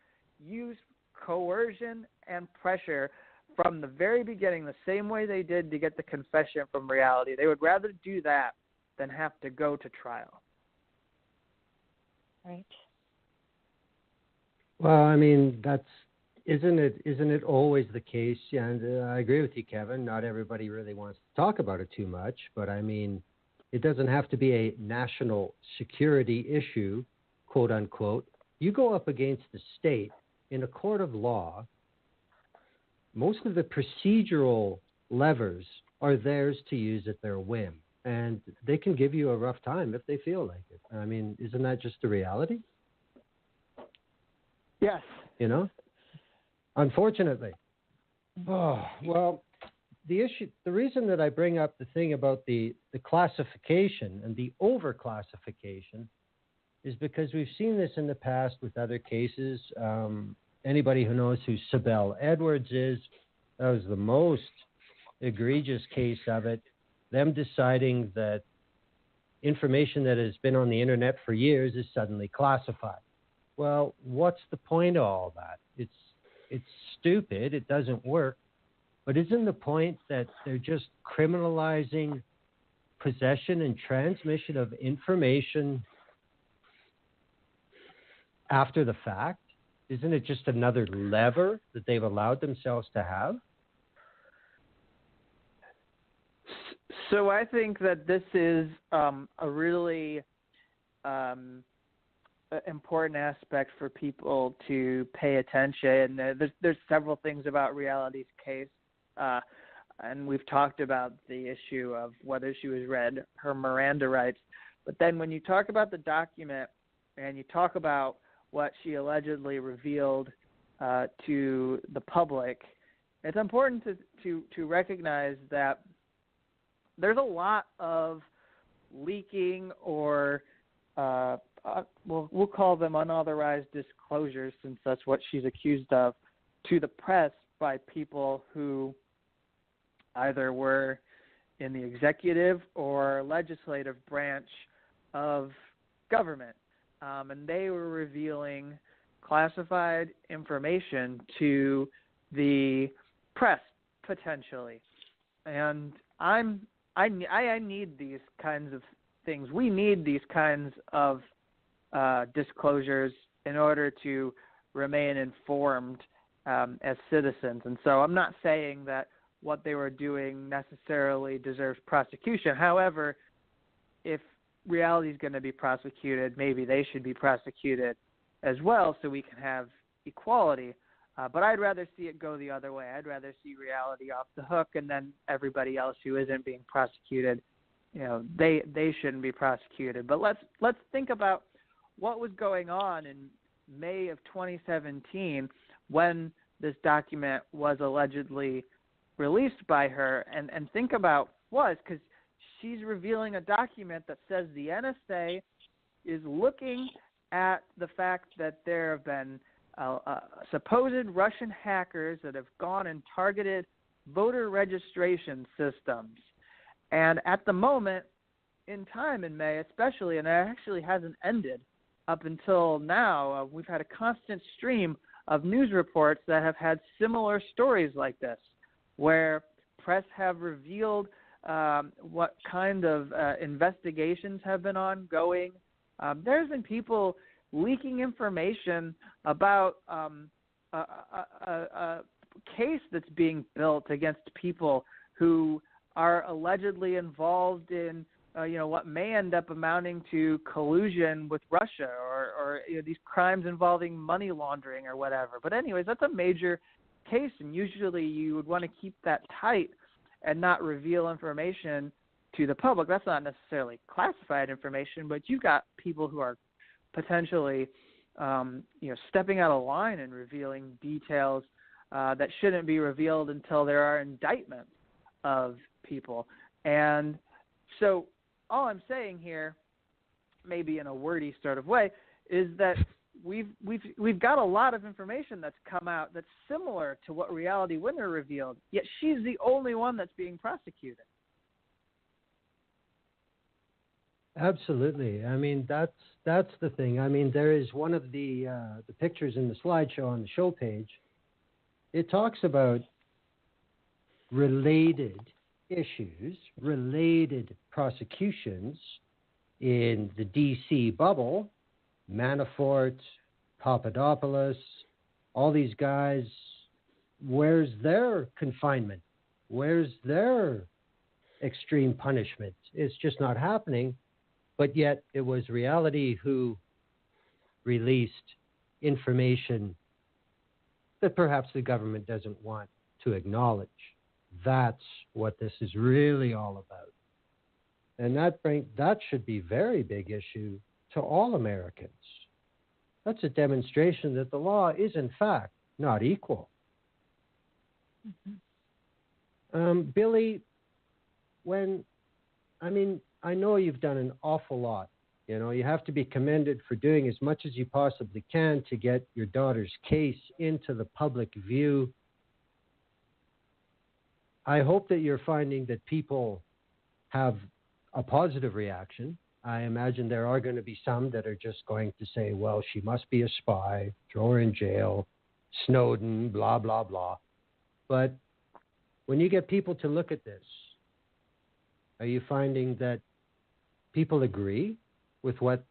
use coercion and pressure from the very beginning, the same way they did to get the confession from reality. They would rather do that than have to go to trial. Right. Well, I mean, isn't it always the case? Yeah, and I agree with you, Kevin. Not everybody really wants to talk about it too much, but I mean, it doesn't have to be a national security issue, quote unquote. You go up against the state in a court of law. Most of the procedural levers are theirs to use at their whim, and they can give you a rough time if they feel like it. I mean, isn't that just the reality? Yes. Unfortunately. Oh, well, the reason that I bring up the thing about the classification and the overclassification is because we've seen this in the past with other cases. Anybody who knows who Sibel Edwards is, that was the most egregious case of it. Them deciding that information that has been on the internet for years is suddenly classified. Well, what's the point of all that? It's stupid. It doesn't work. But isn't the point that they're just criminalizing possession and transmission of information after the fact? Isn't it just another lever that they've allowed themselves to have? So I think that this is a really important aspect for people to pay attention. There's several things about Reality's case, and we've talked about the issue of whether she was read her Miranda rights. But then when you talk about the document and you talk about what she allegedly revealed to the public, it's important to recognize that there's a lot of leaking or we'll call them unauthorized disclosures, since that's what she's accused of, to the press by people who either were in the executive or legislative branch of government. And they were revealing classified information to the press, potentially. And I need these kinds of things. We need these kinds of disclosures in order to remain informed as citizens. And so I'm not saying that what they were doing necessarily deserves prosecution. However, if reality is going to be prosecuted, maybe they should be prosecuted as well, so we can have equality. But I'd rather see it go the other way. I'd rather see reality off the hook, and then everybody else who isn't being prosecuted, they shouldn't be prosecuted. But let's think about what was going on in May of 2017 when this document was allegedly released by her, and think about because she's revealing a document that says the NSA is looking at the fact that there have been supposed Russian hackers that have gone and targeted voter registration systems. And at the moment in time in May especially, and it actually hasn't ended up until now, we've had a constant stream of news reports that have had similar stories like this, where press have revealed what kind of investigations have been ongoing. There's been people leaking information about a case that's being built against people who are allegedly involved in what may end up amounting to collusion with Russia or these crimes involving money laundering or whatever. But anyways, that's a major case, and usually you would want to keep that tight and not reveal information to the public. That's not necessarily classified information, but you've got people who are potentially stepping out of line and revealing details that shouldn't be revealed until there are indictments of people. And so all I'm saying here, maybe in a wordy sort of way, is that we've got a lot of information that's come out that's similar to what Leigh Winner revealed, yet she's the only one that's being prosecuted. Absolutely. I mean, that's the thing. I mean, there is one of the pictures in the slideshow on the show page. It talks about related issues, related prosecutions in the D.C. bubble. Manafort, Papadopoulos, all these guys, where's their confinement? Where's their extreme punishment? It's just not happening. But yet it was reality who released information that perhaps the government doesn't want to acknowledge. That's what this is really all about. And that should be a very big issue to all Americans. That's a demonstration that the law is, in fact, not equal. Mm-hmm. Billie, I know you've done an awful lot. You have to be commended for doing as much as you possibly can to get your daughter's case into the public view. I hope that you're finding that people have a positive reaction. I imagine there are going to be some that are just going to say, well, she must be a spy, throw her in jail, Snowden, blah, blah, blah. But when you get people to look at this, are you finding that people agree with what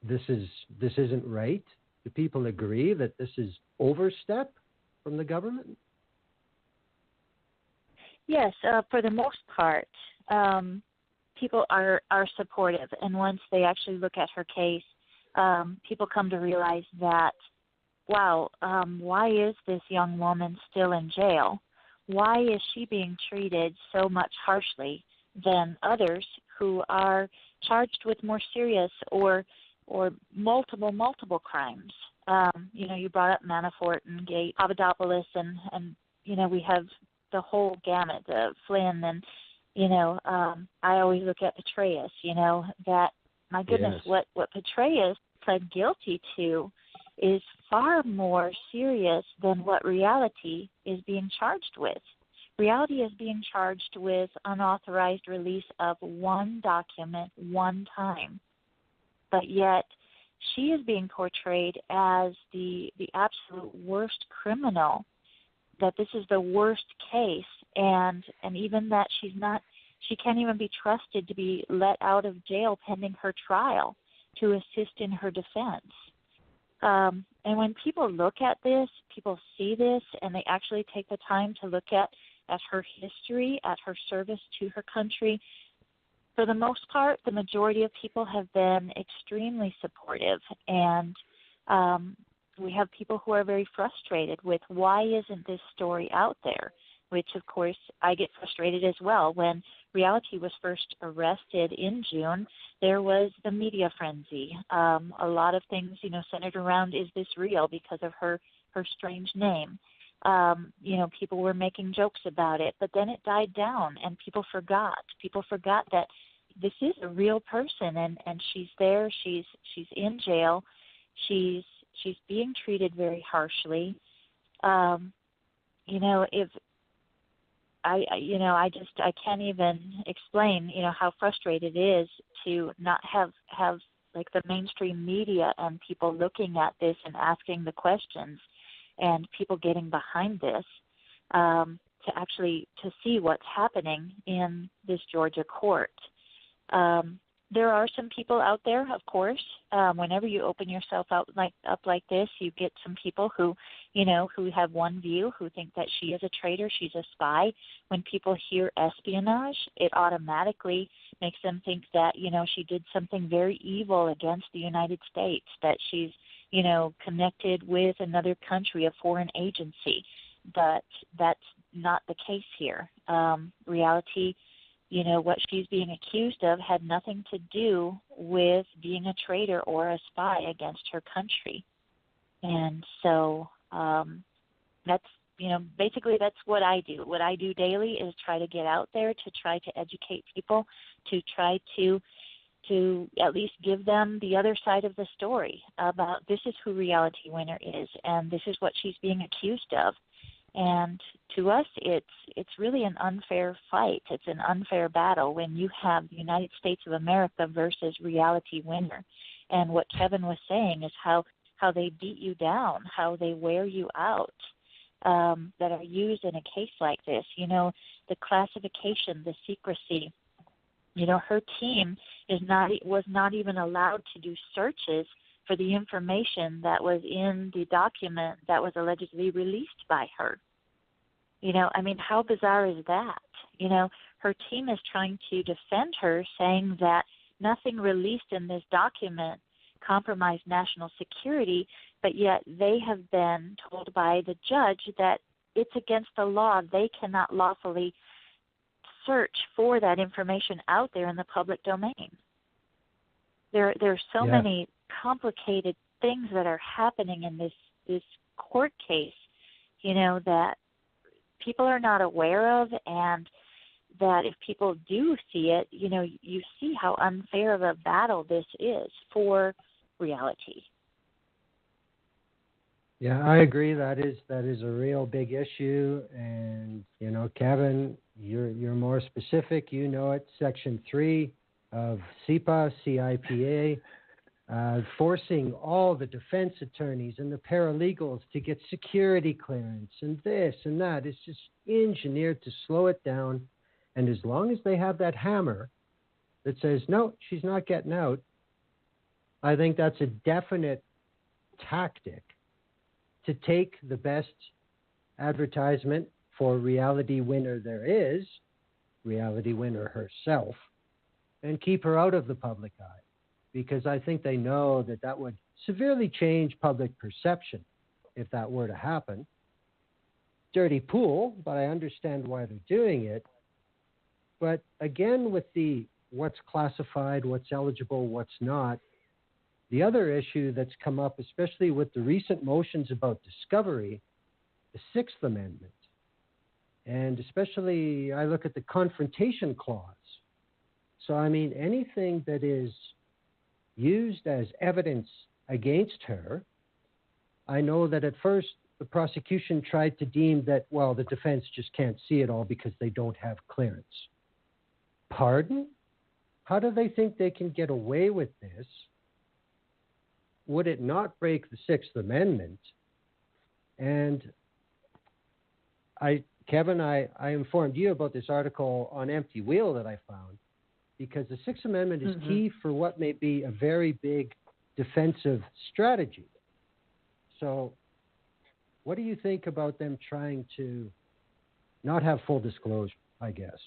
this isn't right? Do people agree that this is overstep from the government? Yes, for the most part. People are supportive, and once they actually look at her case, people come to realize that, wow, why is this young woman still in jail? Why is she being treated so much harshly than others who are charged with more serious or multiple crimes? You brought up Manafort and Papadopoulos and we have the whole gamut, Flynn, and, I always look at Petraeus, that, my goodness, Yes. what Petraeus pled guilty to is far more serious than what Reality is being charged with. Reality is being charged with unauthorized release of one document one time, but yet she is being portrayed as the absolute worst criminal, that this is the worst case, and even that she can't even be trusted to be let out of jail pending her trial to assist in her defense. And when people look at this, people see this, and they actually take the time to look at her history, at her service to her country, for the most part, the majority of people have been extremely supportive. And we have people who are very frustrated with, why isn't this story out there? Which, of course, I get frustrated as well. When Reality was first arrested in June, there was the media frenzy. A lot of things, centered around, is this real, because of her strange name. People were making jokes about it, but then it died down, and people forgot. People forgot that this is a real person, and she's there. She's in jail. She's being treated very harshly. If I can't even explain, how frustrated it is to not have like the mainstream media and people looking at this and asking the questions, and people getting behind this, to see what's happening in this Georgia court. There are some people out there, of course. Whenever you open yourself up like this, you get some people who have one view, who think that she is a traitor, she's a spy. When people hear espionage, it automatically makes them think that, she did something very evil against the United States, that she's, connected with another country, a foreign agency. But that's not the case here. Reality, what she's being accused of had nothing to do with being a traitor or a spy against her country. And so that's, basically that's what I do. What I do daily is try to get out there to try to educate people, to try to at least give them the other side of the story about, this is who Reality Winner is, and this is what she's being accused of. And to us, it's really an unfair fight. It's an unfair battle when you have the United States of America versus Reality Winner. And what Kevin was saying is how they beat you down, how they wear you out, that are used in a case like this. The classification, the secrecy. Her team was not even allowed to do searches for the information that was in the document that was allegedly released by her. How bizarre is that? Her team is trying to defend her, saying that nothing released in this document compromised national security, but yet they have been told by the judge that it's against the law. They cannot lawfully search for that information out there in the public domain. There are so many complicated things that are happening in this court case, that people are not aware of, and that if people do see it, you see how unfair of a battle this is for Reality. Yeah, I agree. That is a real big issue, and Kevin, you're more specific. It. Section 3 of CIPA, forcing all the defense attorneys and the paralegals to get security clearance and this and that. It's just engineered to slow it down. And as long as they have that hammer that says, no, she's not getting out, I think that's a definite tactic to take the best advertisement for Reality Winner there is, Reality Winner herself, and keep her out of the public eye. Because I think they know that would severely change public perception if that were to happen. Dirty pool, but I understand why they're doing it. But again, with the what's classified, what's eligible, what's not, the other issue that's come up, especially with the recent motions about discovery, the Sixth Amendment. And especially, I look at the confrontation clause. So, I mean, anything that is used as evidence against her, I know that at first the prosecution tried to deem that, well, the defense just can't see it all because they don't have clearance. Pardon? How do they think they can get away with this? Would it not break the Sixth Amendment? And Kevin, I informed you about this article on Empty Wheel that I found, because the Sixth Amendment is key for what may be a very big defensive strategy. So what do you think about them trying to not have full disclosure, I guess?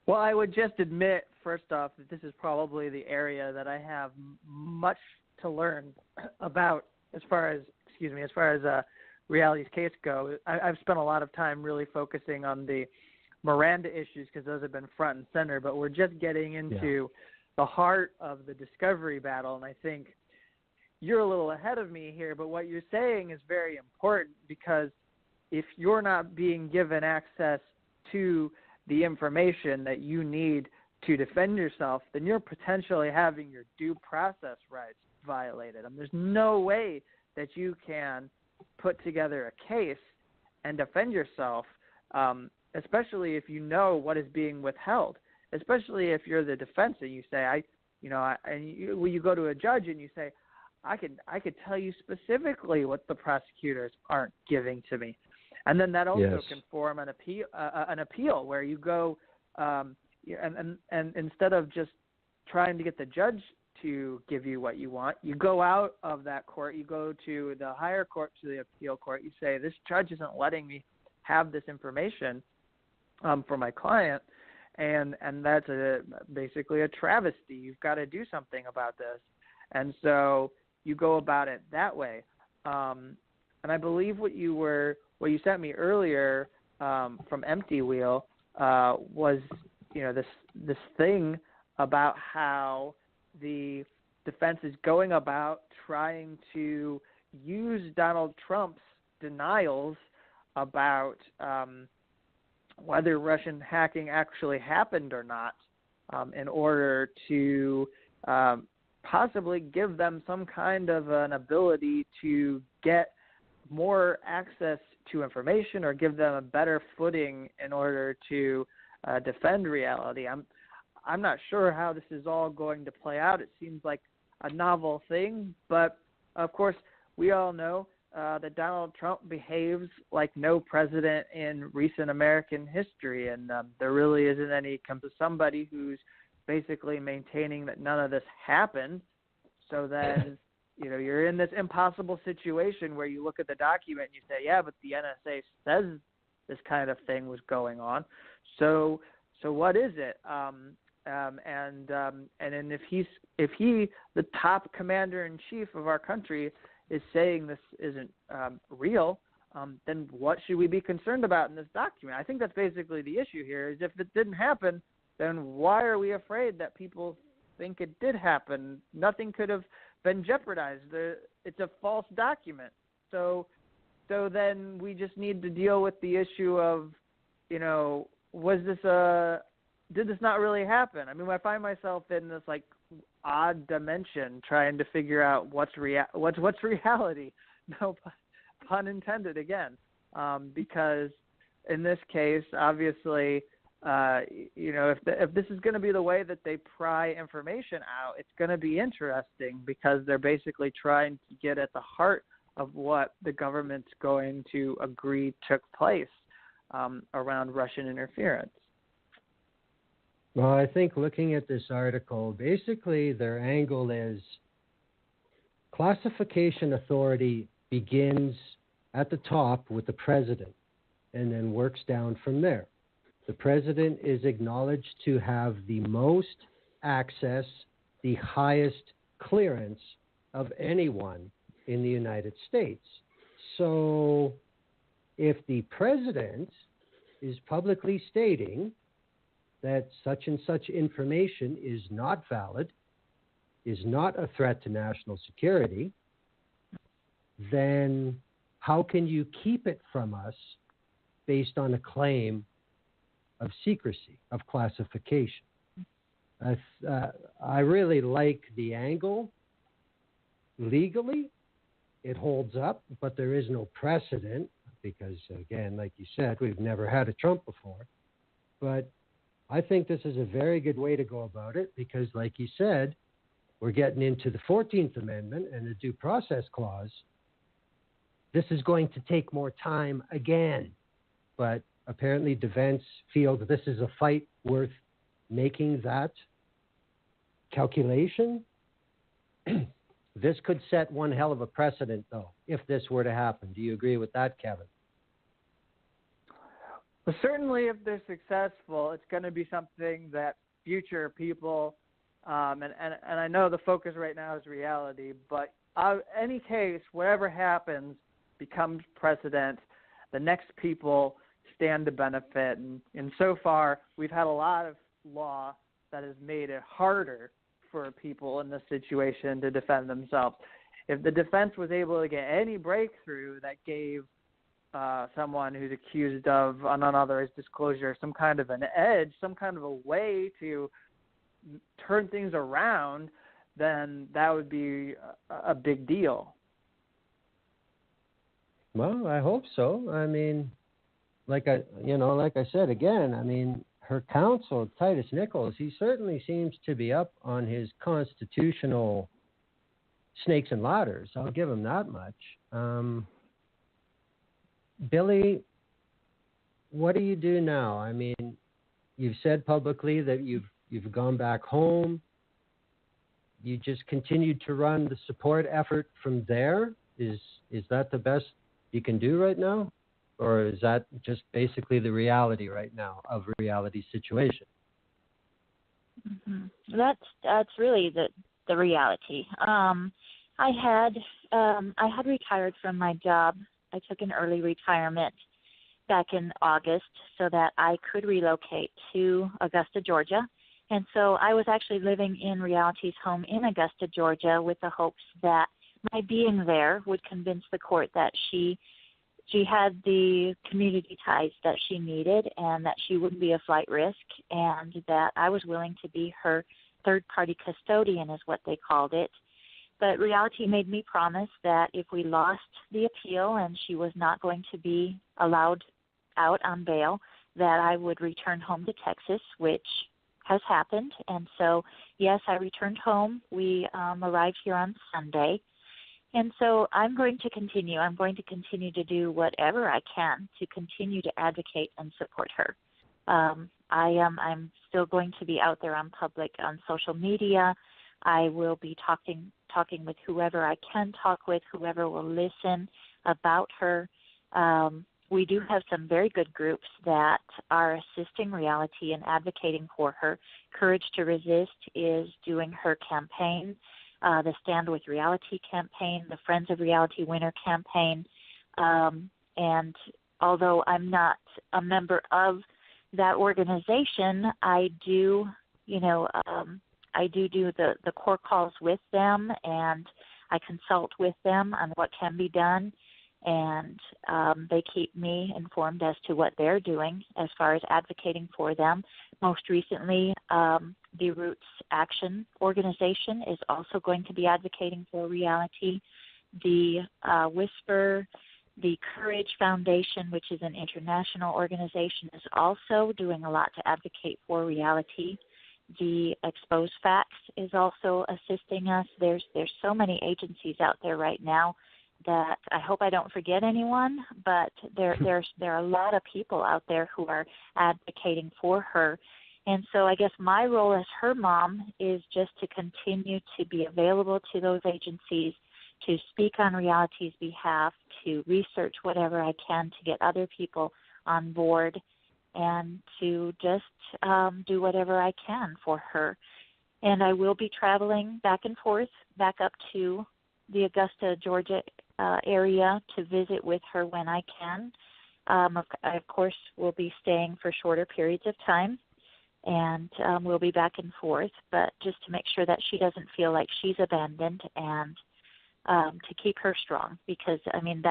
Well, I would just admit, first off, that this is probably the area that I have much to learn about as far as reality's case go. I've spent a lot of time really focusing on the Miranda issues because those have been front and center, but we're just getting into the heart of the discovery battle, and I think you're a little ahead of me here, but what you're saying is very important, because if you're not being given access to the information that you need to defend yourself, then you're potentially having your due process rights violated. There's no way that you can put together a case and defend yourself, especially if you know what is being withheld, especially if you're the defense and you say, when you go to a judge and you say, I could tell you specifically what the prosecutors aren't giving to me. And then that also can form an appeal where you go and instead of just trying to get the judge to give you what you want, you go out of that court, you go to the higher court, to the appeal court, you say, this judge isn't letting me have this information for my client, and that's basically a travesty. You've got to do something about this. And so you go about it that way. And I believe what you sent me earlier from Empty Wheel was, this thing about how the defense is going about trying to use Donald Trump's denials about whether Russian hacking actually happened or not in order to possibly give them some kind of an ability to get more access to information or give them a better footing in order to defend reality. I'm not sure how this is all going to play out. It seems like a novel thing, but of course we all know that Donald Trump behaves like no president in recent American history, and there really isn't any somebody who's basically maintaining that none of this happened. So then, you're in this impossible situation where you look at the document and you say, yeah, but the NSA says this kind of thing was going on. So what is it? And then if he, the top commander in chief of our country, is saying this isn't real, then what should we be concerned about in this document? I think that's basically the issue here, is if it didn't happen, then why are we afraid that people think it did happen? Nothing could have been jeopardized. It's a false document. So then we just need to deal with the issue of, did this not really happen? I mean, I find myself in this odd dimension trying to figure out what's reality. No pun intended again, because in this case, obviously, if this is going to be the way that they pry information out, it's going to be interesting, because they're basically trying to get at the heart of what the government's going to agree took place around Russian interference. Well, I think looking at this article, basically their angle is classification authority begins at the top with the president and then works down from there. The president is acknowledged to have the most access, the highest clearance of anyone in the United States. So if the president is publicly stating that such and such information is not valid, is not a threat to national security, then how can you keep it from us based on a claim of secrecy, of classification? I really like the angle. Legally, it holds up, but there is no precedent because, again, like you said, we've never had a Trump before. But I think this is a very good way to go about it because, like you said, we're getting into the 14th Amendment and the Due Process Clause. This is going to take more time again. But apparently defense feel that this is a fight worth making that calculation. This could set one hell of a precedent, though, if this were to happen. Do you agree with that, Kevin? Well, certainly if they're successful, it's going to be something that future people, and I know the focus right now is reality, but any case, whatever happens becomes precedent. The next people stand to benefit. And so far, we've had a lot of law that has made it harder for people in this situation to defend themselves. If the defense was able to get any breakthrough that gave someone who's accused of an unauthorized disclosure some kind of an edge, some kind of a way to turn things around, then that would be a big deal. Well, I hope so. I mean, like I said again, I mean, her counsel, Titus Nichols, he certainly seems to be up on his constitutional snakes and ladders. I'll give him that much. Billie, what do you do now? I mean, you've said publicly that you've gone back home. You just continued to run the support effort from there. Is that the best you can do right now? Or is that just basically the reality right now of reality situation? Mm-hmm. That's really the reality. I had retired from my job. I took an early retirement back in August so that I could relocate to Augusta, Georgia. And so I was actually living in Reality's home in Augusta, Georgia, with the hopes that my being there would convince the court that she had the community ties that she needed and that she wouldn't be a flight risk and that I was willing to be her third-party custodian is what they called it. But Reality made me promise that if we lost the appeal and she was not going to be allowed out on bail, that I would return home to Texas, which has happened. And so, yes, I returned home. We arrived here on Sunday. And so I'm going to continue. I'm going to continue to do whatever I can to continue to advocate and support her. I'm still going to be out there on social media. I will be talking with whoever I can talk with, whoever will listen about her. We do have some very good groups that are assisting Reality and advocating for her. Courage to Resist is doing her campaign. The Stand with Reality campaign, the Friends of Reality Winner campaign. And although I'm not a member of that organization, I do the core calls with them, and I consult with them on what can be done, and they keep me informed as to what they're doing as far as advocating for them. Most recently, the Roots Action organization is also going to be advocating for Reality. The Whisper, the Courage Foundation, which is an international organization, is also doing a lot to advocate for Reality. The Expose Facts is also assisting us. There's so many agencies out there right now that I hope I don't forget anyone, but there are a lot of people out there who are advocating for her. And so I guess my role as her mom is just to continue to be available to those agencies, to speak on Reality's behalf, to research whatever I can to get other people on board, and to just do whatever I can for her. And I will be traveling back and forth, back up to the Augusta, Georgia area to visit with her when I can. I, of course, will be staying for shorter periods of time, and we'll be back and forth, but just to make sure that she doesn't feel like she's abandoned and to keep her strong, because, I mean,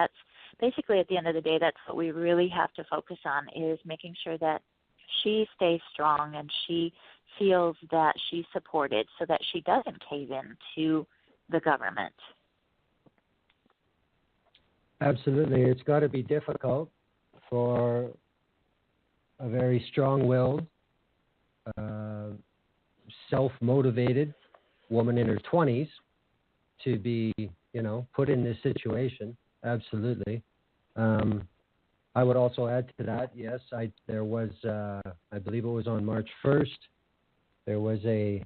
basically, at the end of the day, that's what we really have to focus on, is making sure that she stays strong and she feels that she's supported so that she doesn't cave in to the government. Absolutely. It's got to be difficult for a very strong-willed, self-motivated woman in her 20s to be, put in this situation. Absolutely. I would also add to that, yes, there was, I believe it was on March 1st, there was a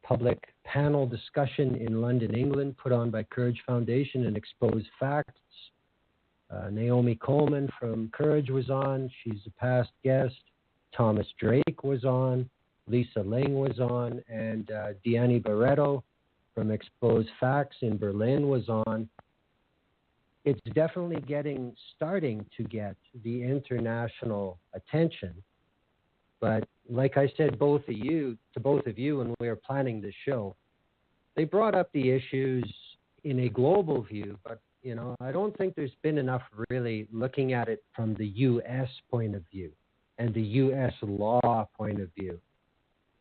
public panel discussion in London, England, put on by Courage Foundation and Exposed Facts. Naomi Coleman from Courage was on. She's a past guest. Thomas Drake was on. Lisa Ling was on. And Deanne Barreto from Exposed Facts in Berlin was on. It's definitely starting to get the international attention. But like I said, both of you when we were planning the show, they brought up the issues in a global view, but I don't think there's been enough really looking at it from the U.S. point of view and the U.S. law point of view.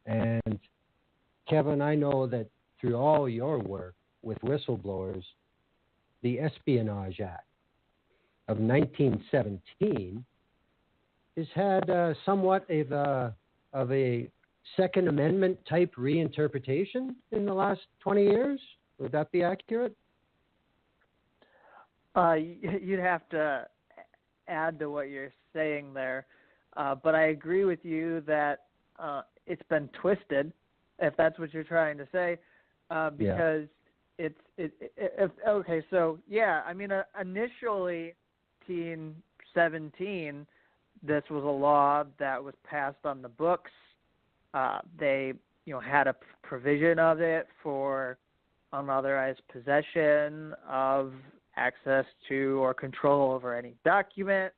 And Kevin, I know that through all your work with whistleblowers, the Espionage Act of 1917 has had somewhat of a Second Amendment type reinterpretation in the last 20 years. Would that be accurate? You'd have to add to what you're saying there, but I agree with you that it's been twisted, if that's what you're trying to say, because okay. So initially, 1917, this was a law that was passed on the books. They had a provision of it for unauthorized possession of access to or control over any document.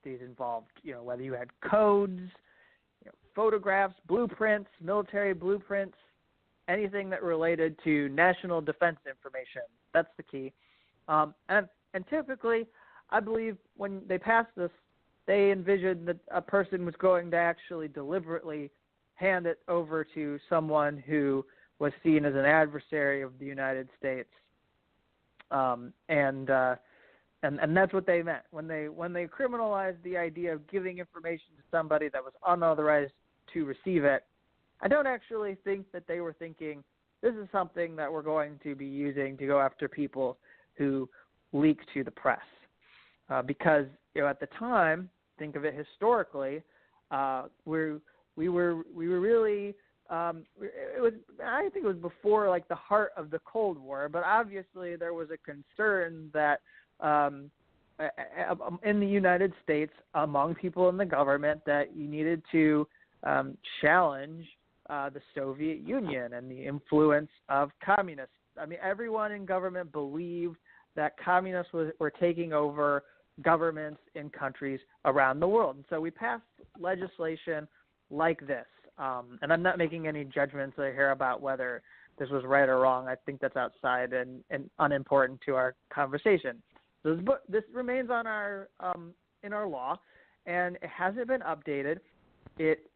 These involved, whether you had codes, photographs, blueprints, military blueprints, anything that related to national defense information. That's the key. And typically, I believe when they passed this, they envisioned that a person was going to actually deliberately hand it over to someone who was seen as an adversary of the United States. And that's what they meant when they criminalized the idea of giving information to somebody that was unauthorized to receive it. I don't actually think that they were thinking this is something that we're going to be using to go after people who leak to the press, because at the time, think of it historically, we were really. I think it was before like the heart of the Cold War, but obviously there was a concern that in the United States, among people in the government, that you needed to challenge the Soviet Union and the influence of communists. I mean, everyone in government believed that communists were taking over governments in countries around the world. And so we passed legislation like this. And I'm not making any judgments here about whether this was right or wrong. I think that's outside and unimportant to our conversation. So this remains on our in our law, and it hasn't been updated. It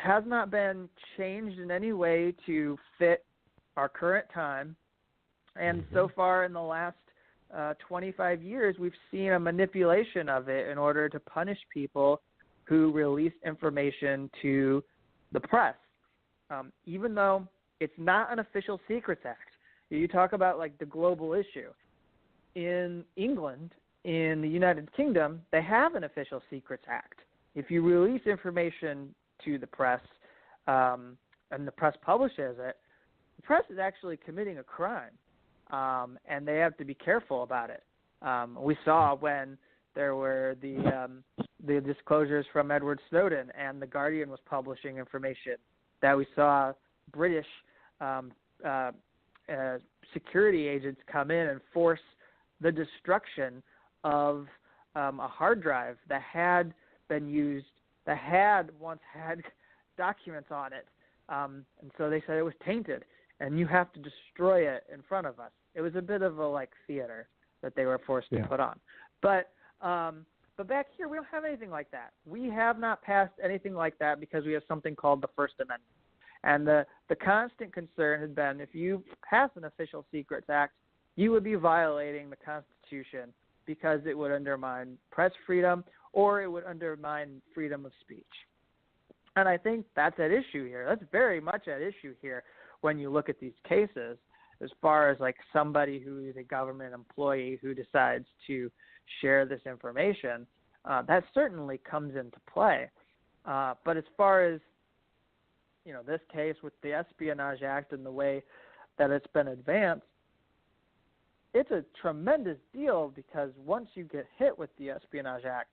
has not been changed in any way to fit our current time. And so far in the last 25 years, we've seen a manipulation of it in order to punish people who release information to the press, even though it's not an official secrets act. You talk about like the global issue. In England, in the United Kingdom, they have an official secrets act. If you release information to the press and the press publishes it, the press is actually committing a crime, and they have to be careful about it. We saw when there were the disclosures from Edward Snowden, and The Guardian was publishing information that we saw British security agents come in and force the destruction of a hard drive that had been used, that had once had documents on it. And so they said it was tainted, and you have to destroy it in front of us. It was a bit of a like theater that they were forced to put on. But back here, we don't have anything like that. We have not passed anything like that because we have something called the First Amendment. And the constant concern has been if you pass an Official Secrets Act, you would be violating the Constitution because it would undermine press freedom or it would undermine freedom of speech. And I think that's at issue here. That's very much at issue here when you look at these cases as far as like somebody who is a government employee who decides to share this information. That certainly comes into play. But as far as, you know, this case with the Espionage Act and the way that it's been advanced, it's a tremendous deal because once you get hit with the Espionage Act,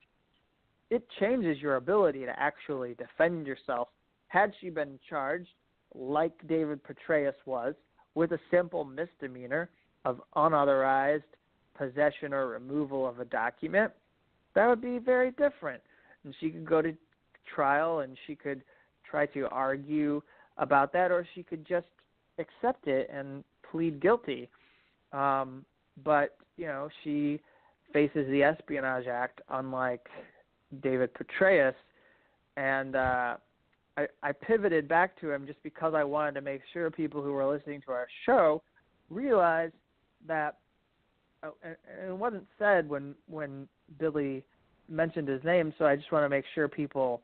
it changes your ability to actually defend yourself. Had she been charged, like David Petraeus was, with a simple misdemeanor of unauthorized possession or removal of a document, that would be very different. And she could go to trial and she could try to argue about that, or she could just accept it and plead guilty. But, you know, she faces the Espionage Act, unlike David Petraeus. And I pivoted back to him just because I wanted to make sure people who were listening to our show realized that, and it wasn't said when Billie mentioned his name, so I just want to make sure people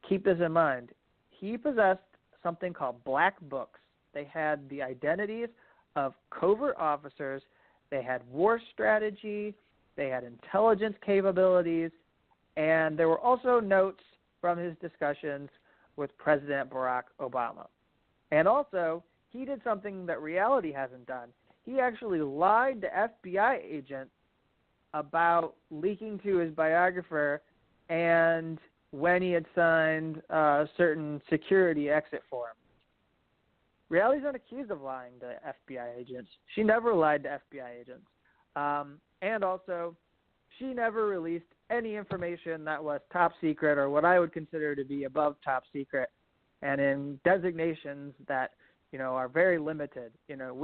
keep this in mind. He possessed something called black books. They had the identities of covert officers. They had war strategy. They had intelligence capabilities. And there were also notes from his discussions with President Barack Obama. And also, he did something that reality hasn't done. He actually lied to FBI agents about leaking to his biographer and when he had signed certain security exit forms. Reality's not accused of lying to FBI agents. She never lied to FBI agents. And also, she never released any information that was top secret or what I would consider to be above top secret, and in designations that, you know, are very limited. You know,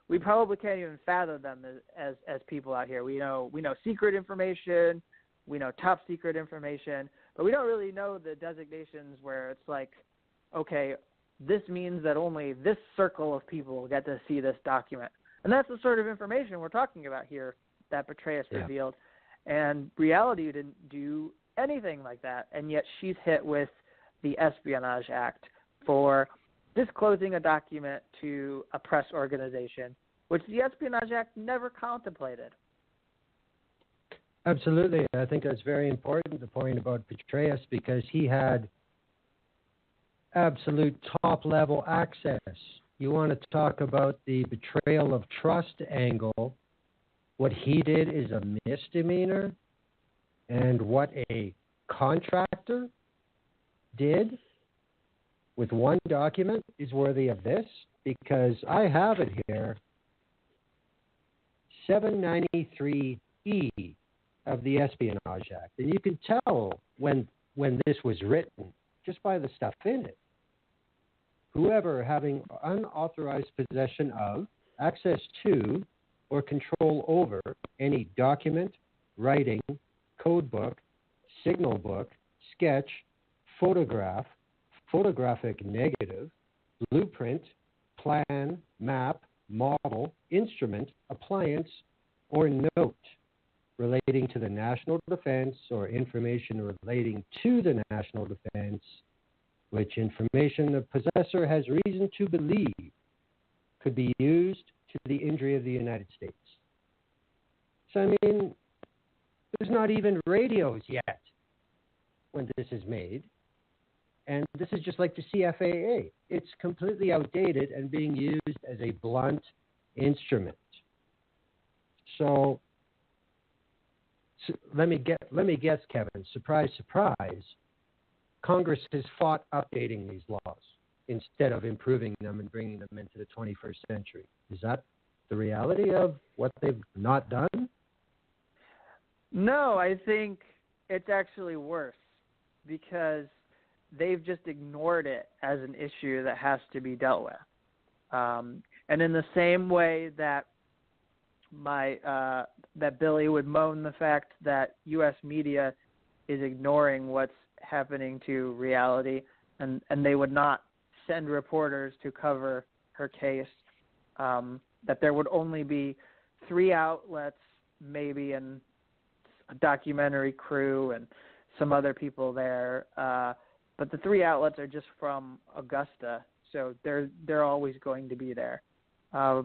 we probably can't even fathom them as people out here. We know secret information, we know top secret information, but we don't really know the designations where it's like, okay, this means that only this circle of people will get to see this document. And that's the sort of information we're talking about here that Petraeus revealed. And reality didn't do anything like that, and yet she's hit with the Espionage Act for disclosing a document to a press organization, which the Espionage Act never contemplated. Absolutely. I think that's very important, the point about Petraeus, because he had absolute top-level access. You want to talk about the betrayal of trust angle. What he did is a misdemeanor, and what a contractor did with one document is worthy of this, because I have it here, 793E of the Espionage Act. And you can tell when this was written just by the stuff in it. Whoever having unauthorized possession of, access to, or control over any document, writing, code book, signal book, sketch, photograph, photographic negative, blueprint, plan, map, model, instrument, appliance, or note relating to the national defense or information relating to the national defense, which information the possessor has reason to believe could be used to the injury of the United States. So, I mean, there's not even radios yet when this is made. And this is just like the CFAA. It's completely outdated and being used as a blunt instrument. So let me guess, Kevin. Surprise, surprise. Congress has fought updating these laws instead of improving them and bringing them into the 21st century. Is that the reality of what they've not done? No, I think it's actually worse because they've just ignored it as an issue that has to be dealt with. And in the same way that that Billie would moan the fact that U.S. media is ignoring what's happening to reality, and they would not send reporters to cover her case, that there would only be 3 outlets, maybe, and a documentary crew and some other people there, but the 3 outlets are just from Augusta, so they're always going to be there. I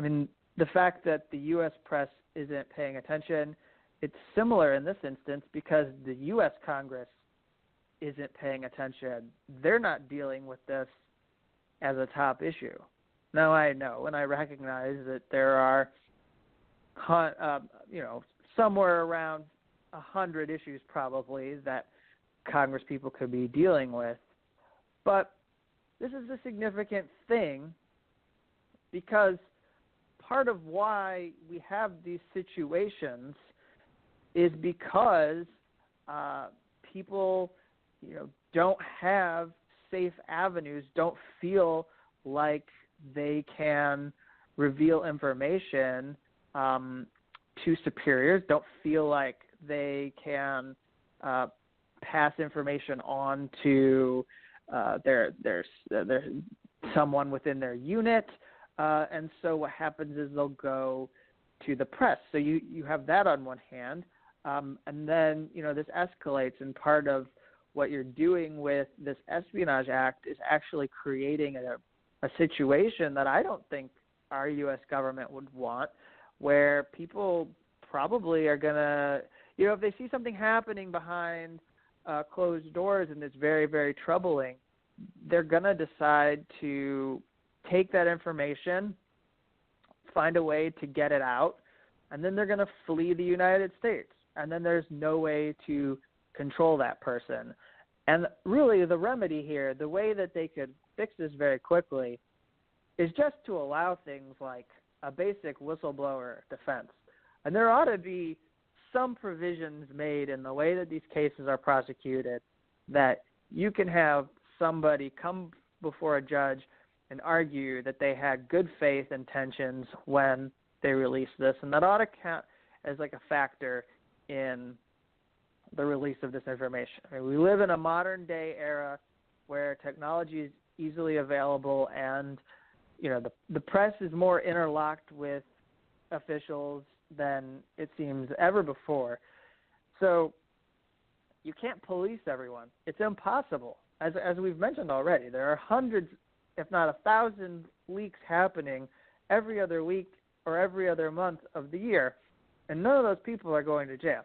mean, the fact that the U.S. press isn't paying attention, it's similar in this instance because the U.S. Congress isn't paying attention. They're not dealing with this as a top issue. Now I know and I recognize that there are, somewhere around 100 issues probably that Congress people could be dealing with. But this is a significant thing because part of why we have these situations is because people, don't have safe avenues, don't feel like they can reveal information to superiors, don't feel like they can pass information on to their someone within their unit, and so what happens is they'll go to the press. So you have that on one hand, and then this escalates, and part of what you're doing with this Espionage Act is actually creating a situation that I don't think our U.S. government would want, where people probably are going to, if they see something happening behind closed doors and it's very, very troubling, they're going to decide to take that information, find a way to get it out, and then they're going to flee the United States. And then there's no way to control that person. And really the remedy here, the way that they could fix this very quickly, is just to allow things like a basic whistleblower defense. And there ought to be some provisions made in the way that these cases are prosecuted that you can have somebody come before a judge and argue that they had good faith intentions when they released this, and that ought to count as like a factor in the release of this information. I mean, we live in a modern day era where technology is easily available, and the press is more interlocked with officials than it seems ever before. So you can't police everyone. It's impossible. As we've mentioned already, there are hundreds, if not 1,000 leaks happening every other week or every other month of the year, and none of those people are going to jail.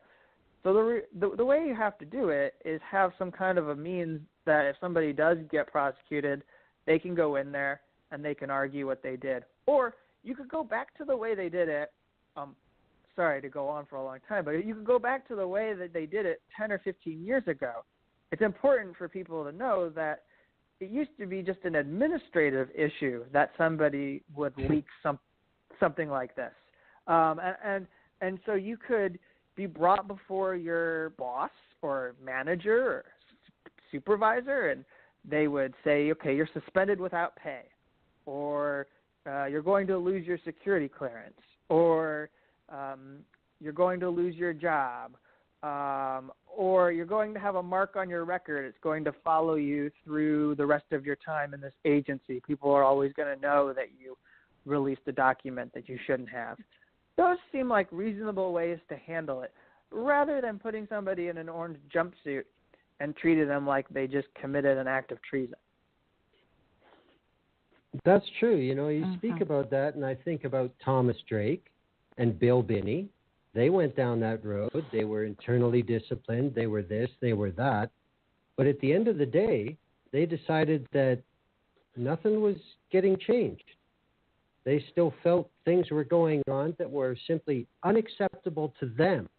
So the way you have to do it is have some kind of a means that if somebody does get prosecuted, they can go in there and they can argue what they did. Or you could go back to the way they did it. Sorry to go on for a long time, but you could go back to the way that they did it 10 or 15 years ago. It's important for people to know that it used to be just an administrative issue that somebody would leak something like this. And so you could be brought before your boss or manager or supervisor, and they would say, okay, you're suspended without pay, or you're going to lose your security clearance, or you're going to lose your job, or you're going to have a mark on your record. It's going to follow you through the rest of your time in this agency. People are always going to know that you released a document that you shouldn't have. Those seem like reasonable ways to handle it, rather than putting somebody in an orange jumpsuit and treating them like they just committed an act of treason. That's true. You speak about that, and I think about Thomas Drake and Bill Binney. They went down that road. They were internally disciplined. They were this, they were that. But at the end of the day, they decided that nothing was getting changed. They still felt things were going on that were simply unacceptable to them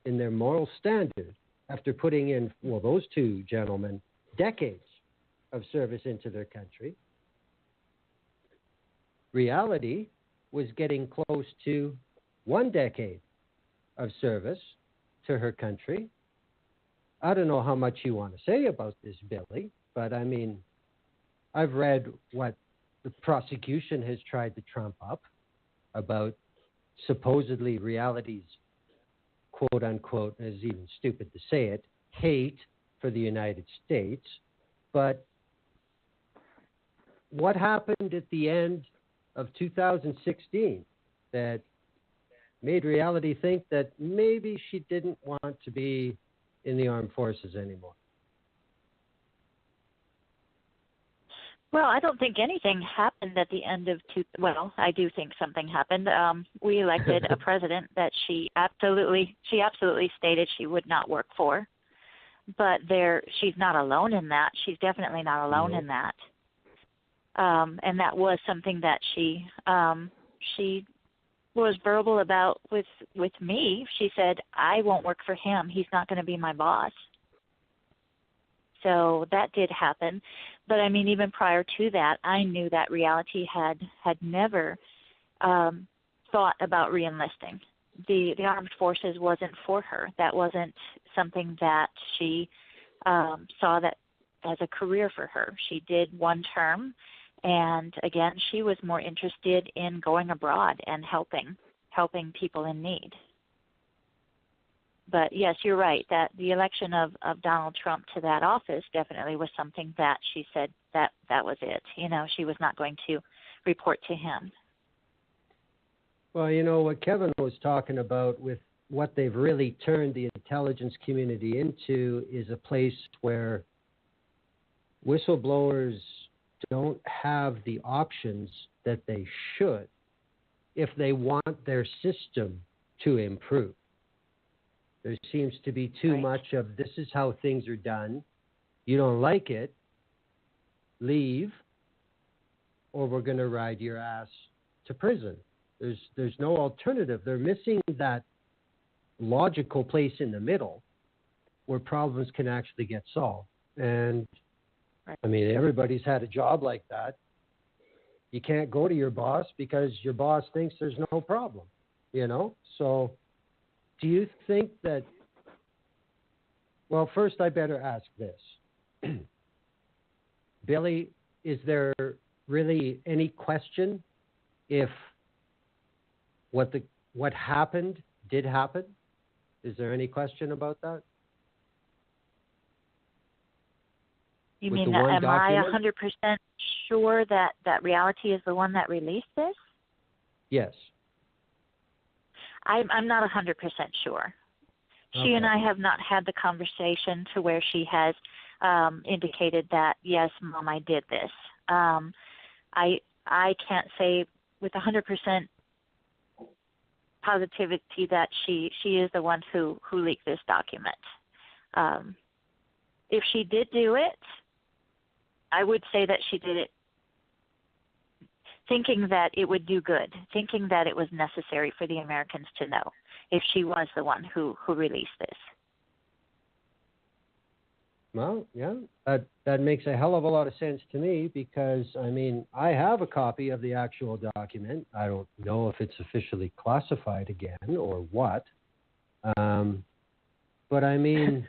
in their moral standard after putting in, those two gentlemen, decades of service into their country. Reality was getting close to 1 decade of service to her country. I don't know how much you want to say about this, Billie, but I mean, I've read what the prosecution has tried to trump up. about supposedly reality's quote unquote, and it's even stupid to say it, hate for the United States. But what happened at the end of 2016 that made reality think that maybe she didn't want to be in the armed forces anymore? Well, I don't think anything happened at the end of well, I do think something happened. We elected a president that she absolutely stated she would not work for. But she's not alone in that. She's definitely not alone in that. And that was something that she was verbal about with me. She said, I won't work for him. He's not going to be my boss. So that did happen. But, I mean, even prior to that, I knew that reality had never thought about reenlisting. The armed forces wasn't for her. That wasn't something that she saw that as a career for her. She did one term, and, again, she was more interested in going abroad and helping people in need. But, yes, you're right, that the election of Donald Trump to that office definitely was something that she said that was it. You know, she was not going to report to him. Well, you know, what Kevin was talking about with what they've really turned the intelligence community into is a place where whistleblowers don't have the options that they should if they want their system to improve. There seems to be too much of this is how things are done. You don't like it, leave, or we're going to ride your ass to prison. There's no alternative. They're missing that logical place in the middle where problems can actually get solved. And, I mean, everybody's had a job like that. You can't go to your boss because your boss thinks there's no problem, you know? So do you think that, well, first I better ask this. Billie, is there really any question if what happened did happen? Is there any question about that? You mean, am I 100% sure that reality is the one that released this? Yes. I'm not 100% sure. She and I have not had the conversation to where she has indicated that, yes, Mom, I did this. I can't say with 100% positivity that she is the one who leaked this document. If she did do it, I would say that she did it thinking that it would do good, thinking that it was necessary for the Americans to know if she was the one who released this. Well, yeah, that makes a hell of a lot of sense to me because, I mean, I have a copy of the actual document. I don't know if it's officially classified again or what. But, I mean,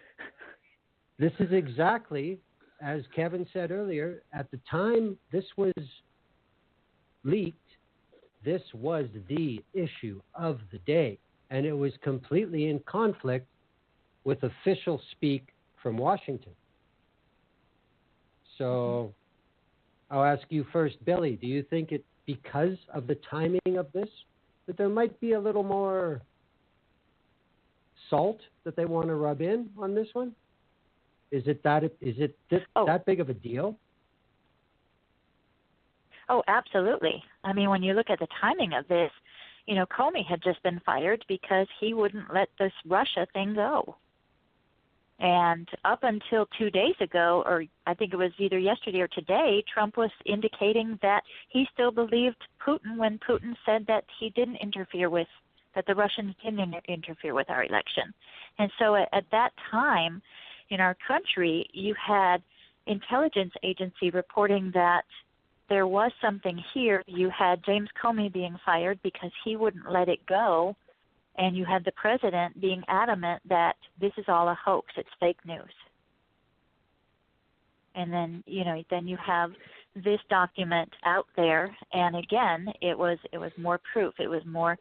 this is exactly, as Kevin said earlier, at the time this was leaked, this was the issue of the day. And it was completely in conflict with official speak from Washington. So I'll ask you first, Billie, do you think it, because of the timing of this, that there might be a little more salt that they want to rub in on this one? Is it that big of a deal? Oh, absolutely. I mean, when you look at the timing of this, you know, Comey had just been fired because he wouldn't let this Russia thing go. And up until 2 days ago, or I think it was either yesterday or today, Trump was indicating that he still believed Putin when Putin said that he didn't interfere with, that the Russians didn't interfere with our election. And so at that time in our country, you had intelligence agency reporting that there was something here. You had James Comey being fired because he wouldn't let it go. And you had the president being adamant that this is all a hoax, it's fake news. And then, you know, then you have this document out there. And again, it was more proof. It was more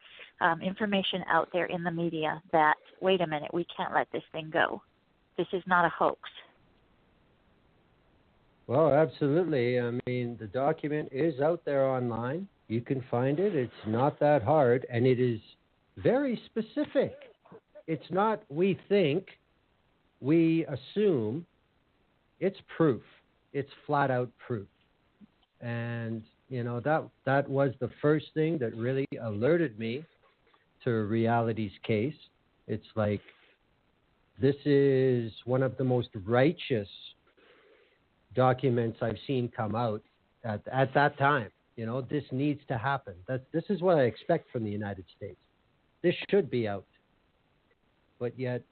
information out there in the media that, wait a minute, we can't let this thing go. This is not a hoax. Well, absolutely. I mean, the document is out there online. You can find it. It's not that hard, and it is very specific. It's not we think, we assume. It's proof. It's flat out proof. And, you know, that was the first thing that really alerted me to Reality's case. It's like, this is one of the most righteous documents I've seen come out at that time. You know, this needs to happen. This is what I expect from the United States. This should be out. But yet,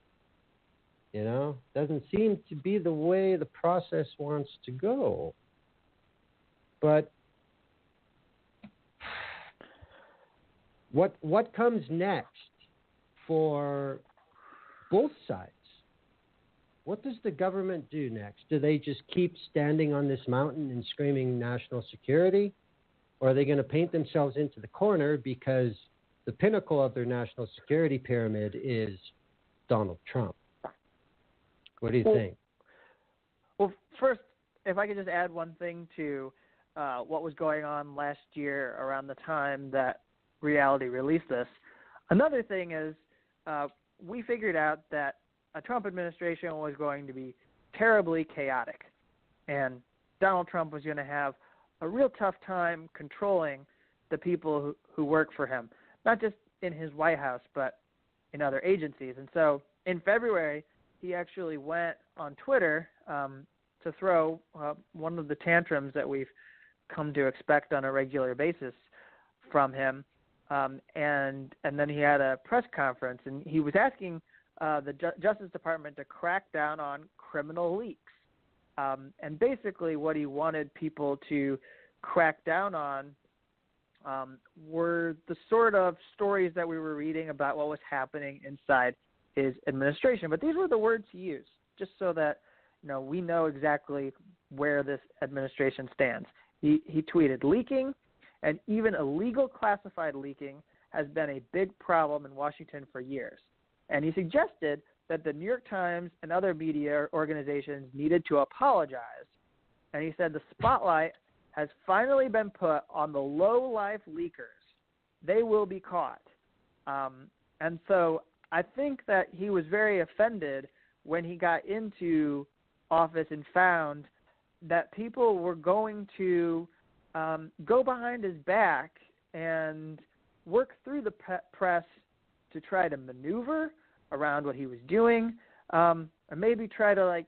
you know, doesn't seem to be the way the process wants to go. But what comes next for both sides? What does the government do next? Do they just keep standing on this mountain and screaming national security? Or are they going to paint themselves into the corner because the pinnacle of their national security pyramid is Donald Trump? What do you think? Well, first, if I could just add one thing to what was going on last year around the time that Reality released this. Another thing is we figured out that a Trump administration was going to be terribly chaotic, and Donald Trump was going to have a real tough time controlling the people who work for him, not just in his White House, but in other agencies. And so in February, he actually went on Twitter to throw one of the tantrums that we've come to expect on a regular basis from him. And then he had a press conference, and he was asking the Justice Department to crack down on criminal leaks. And basically what he wanted people to crack down on were the sort of stories that we were reading about what was happening inside his administration. But these were the words he used, just so that, you know, we know exactly where this administration stands. He tweeted, "Leaking and even illegal classified leaking has been a big problem in Washington for years." And he suggested that the New York Times and other media organizations needed to apologize. And he said the spotlight has finally been put on the low-life leakers. They will be caught. And so I think that he was very offended when he got into office and found that people were going to go behind his back and work through the press to try to maneuver around what he was doing, or maybe try to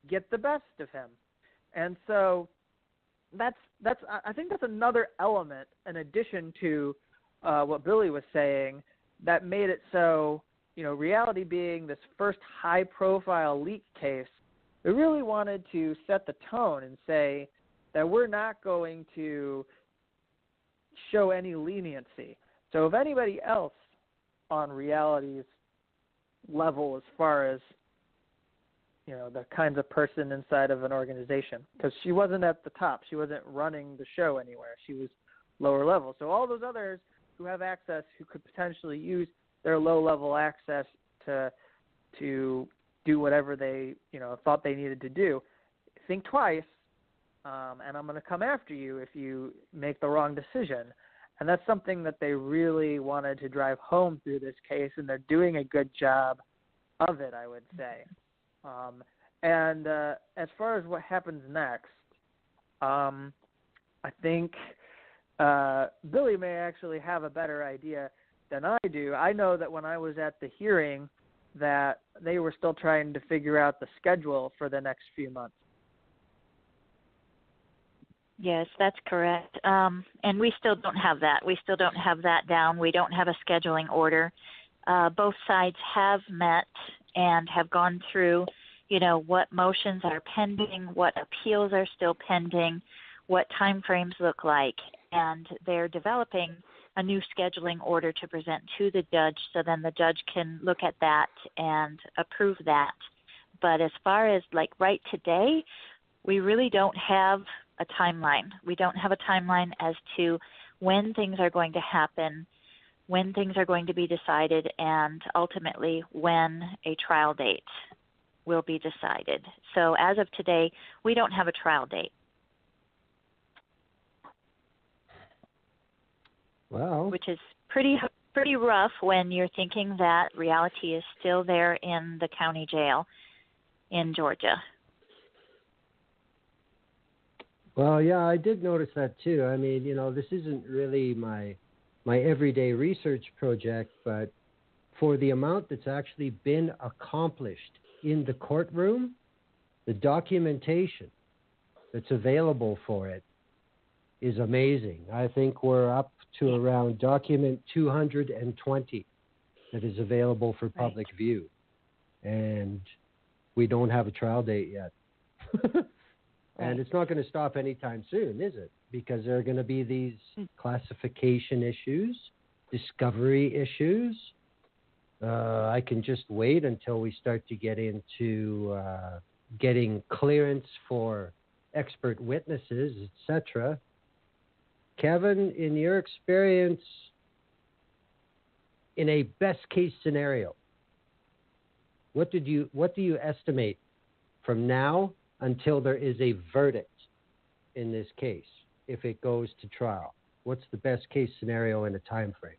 get the best of him. And so I think that's another element in addition to what Billie was saying that made it so, you know, Reality being this first high-profile leak case, we really wanted to set the tone and say that we're not going to show any leniency. So if anybody else on Reality's level as far as, you know, the kinds of person inside of an organization, because she wasn't at the top. She wasn't running the show anywhere. She was lower level. So all those others who have access, who could potentially use their low-level access to do whatever they, you know, thought they needed to do, think twice, and I'm going to come after you if you make the wrong decision. And that's something that they really wanted to drive home through this case, and they're doing a good job of it, I would say. And as far as what happens next, I think Billie may actually have a better idea than I do. I know that when I was at the hearing that they were still trying to figure out the schedule for the next few months. Yes, that's correct. And we still don't have that. We still don't have that down. We don't have a scheduling order. Both sides have met and have gone through, you know, what motions are pending, what appeals are still pending, what time frames look like. And they're developing a new scheduling order to present to the judge, so then the judge can look at that and approve that. But as far as right today, we really don't have a timeline. We don't have a timeline as to when things are going to happen, when things are going to be decided, and ultimately when a trial date will be decided. So as of today, we don't have a trial date. Well, which is pretty rough when you're thinking that reality is still there in the county jail in Georgia. Well, yeah, I did notice that too. I mean, this isn't really my everyday research project, but for the amount that's actually been accomplished in the courtroom, the documentation that's available for it is amazing. I think we're up to around document 220 that is available for public view. And we don't have a trial date yet. And it's not going to stop anytime soon, is it? Because there are going to be these classification issues, discovery issues. I can just wait until we start to get into getting clearance for expert witnesses, etc. Kevin, in your experience, in a best case scenario, what do you estimate from now until there is a verdict in this case, if it goes to trial? What's the best case scenario in a time frame?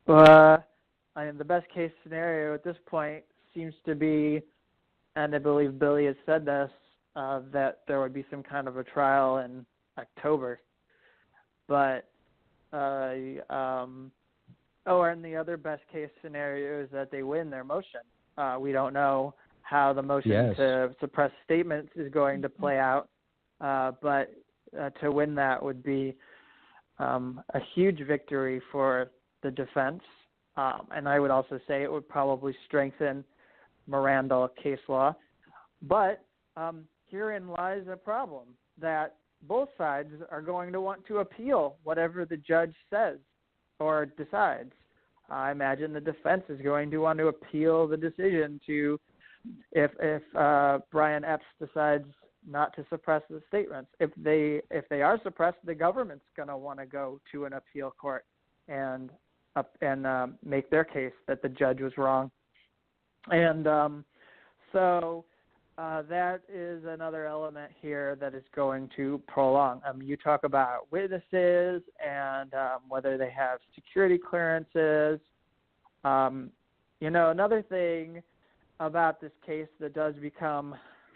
The best case scenario at this point seems to be, and I believe Billie has said this, that there would be some kind of a trial in October. But, and the other best case scenario is that they win their motion. We don't know how the motion to suppress statements is going to play out, but to win that would be a huge victory for the defense. And I would also say it would probably strengthen Miranda case law. But herein lies a problem, that both sides are going to want to appeal whatever the judge says or decides. I imagine the defense is going to want to appeal the decision to, if Brian Epps decides not to suppress the statements. If they are suppressed, the government's going to want to go to an appeal court and make their case that the judge was wrong. And so that is another element here that is going to prolong. You talk about witnesses and whether they have security clearances. Another thing about this case that does become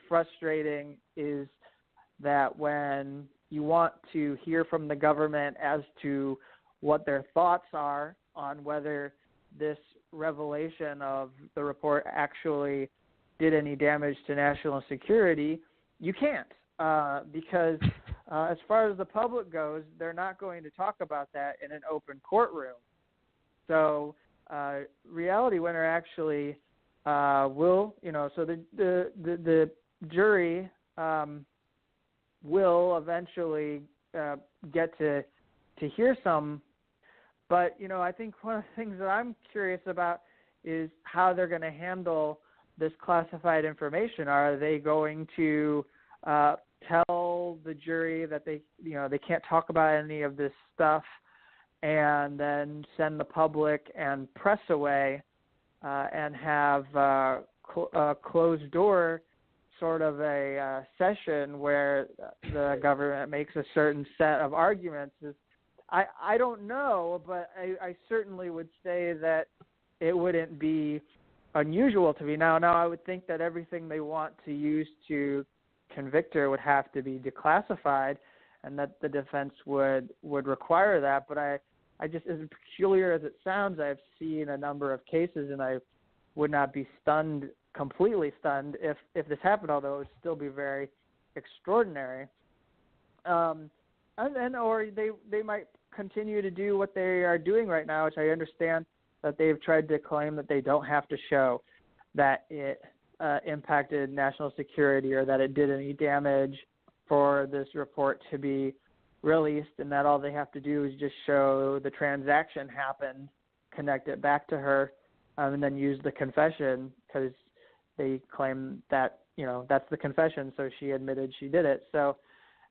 frustrating is that when you want to hear from the government as to what their thoughts are on whether this revelation of the report actually did any damage to national security, you can't, because as far as the public goes, they're not going to talk about that in an open courtroom. So Reality Winner actually will, so the jury will eventually get to hear some. But, I think one of the things that I'm curious about is how they're going to handle this classified information. Are they going to tell the jury that they can't talk about any of this stuff and then send the public and press away and have a closed door sort of a session where the government makes a certain set of arguments? I don't know, but I certainly would say that it wouldn't be unusual to be. Now I would think that everything they want to use to convict her would have to be declassified, and that the defense would require that. But I just, as peculiar as it sounds, I've seen a number of cases, and I would not be completely stunned if this happened, although it would still be very extraordinary. Or they might continue to do what they are doing right now, which I understand that they've tried to claim that they don't have to show that it impacted national security or that it did any damage for this report to be released, and that all they have to do is just show the transaction happened, connect it back to her, and then use the confession, because they claim that, that's the confession, so she admitted she did it. So,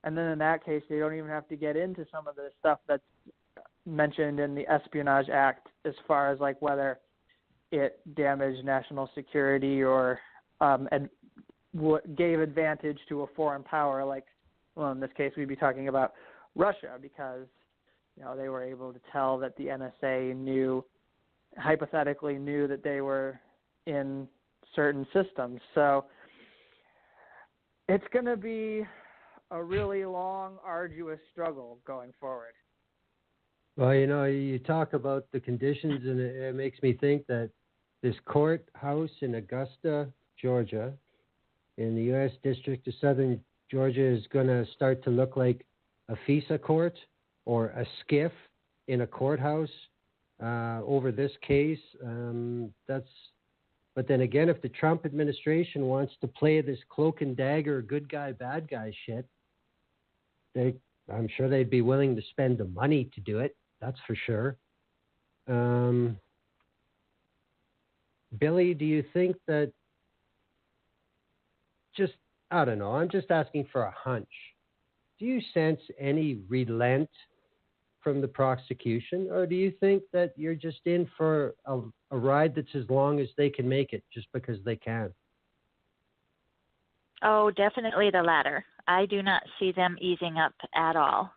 and then in that case, they don't even have to get into some of the stuff that's mentioned in the Espionage Act as far as like whether it damaged national security or gave advantage to a foreign power. Like, well, in this case, we'd be talking about Russia, because they were able to tell that the NSA hypothetically knew that they were in certain systems. So it's going to be a really long, arduous struggle going forward. Well, you talk about the conditions, and it makes me think that this courthouse in Augusta, Georgia, in the U.S. District of Southern Georgia, is going to start to look like a FISA court or a SCIF in a courthouse over this case. But then again, if the Trump administration wants to play this cloak and dagger, good guy, bad guy shit, I'm sure they'd be willing to spend the money to do it. That's for sure. Billie, do you think that I don't know, I'm just asking for a hunch. Do you sense any relent from the prosecution, or do you think that you're just in for a ride that's as long as they can make it just because they can? Oh, definitely the latter. I do not see them easing up at all.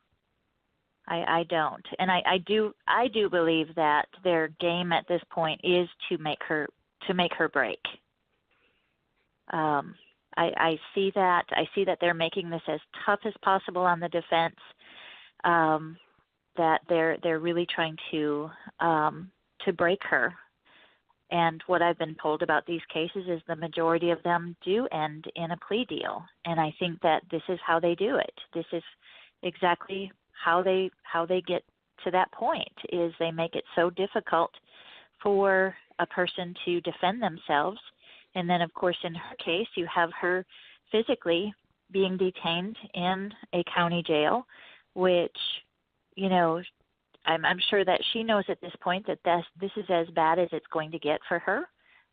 I don't. And I do believe that their game at this point is to make her break. I see that. I see that they're making this as tough as possible on the defense. That they're really trying to break her. And what I've been told about these cases is the majority of them do end in a plea deal. And I think that this is how they do it. This is exactly how they get to that point, is they make it so difficult for a person to defend themselves. And then, of course, in her case, you have her physically being detained in a county jail, which, I'm sure that she knows at this point that this is as bad as it's going to get for her.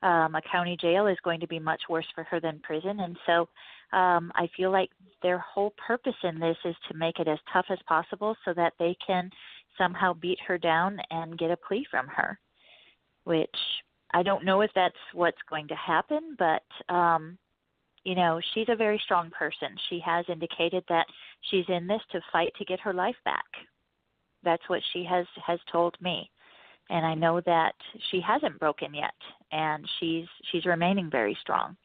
A county jail is going to be much worse for her than prison. And so I feel like their whole purpose in this is to make it as tough as possible so that they can somehow beat her down and get a plea from her, which I don't know if that's what's going to happen, but, she's a very strong person. She has indicated that she's in this to fight to get her life back. That's what she has told me. And I know that she hasn't broken yet, and she's remaining very strong.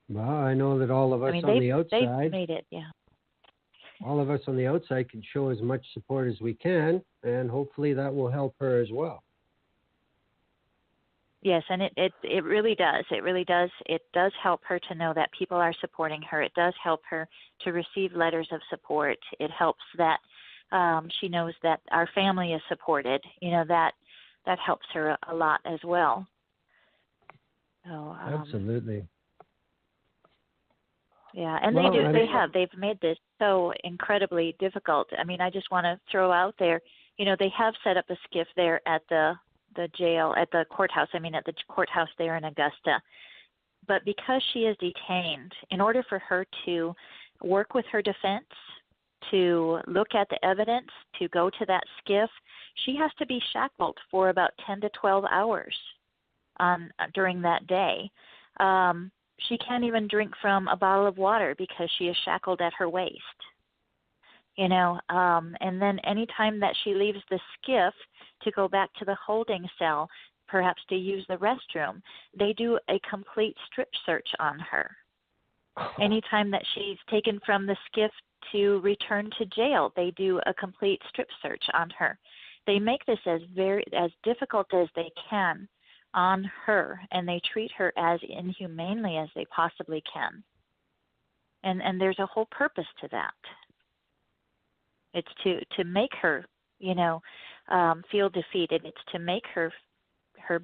Well, I know that all of us on the outside, they've made it, yeah. All of us on the outside can show as much support as we can, and hopefully that will help her as well. Yes, and it really does. It really does. It does help her to know that people are supporting her. It does help her to receive letters of support. It helps that she knows that our family is supported. That helps her a lot as well. So, absolutely. Yeah, and they've made this so incredibly difficult. I mean, I just want to throw out there, they have set up a SCIF there at the jail, at the courthouse, at the courthouse there in Augusta. But because she is detained, in order for her to work with her defense, to look at the evidence, to go to that SCIF, she has to be shackled for about 10 to 12 hours during that day. She can't even drink from a bottle of water because she is shackled at her waist. And then anytime that she leaves the SCIF to go back to the holding cell, perhaps to use the restroom, they do a complete strip search on her. Anytime that she's taken from the SCIF to return to jail, they do a complete strip search on her. They make this as difficult as they can on her, and they treat her as inhumanely as they possibly can. And there's a whole purpose to that. It's to make her, feel defeated. It's to make her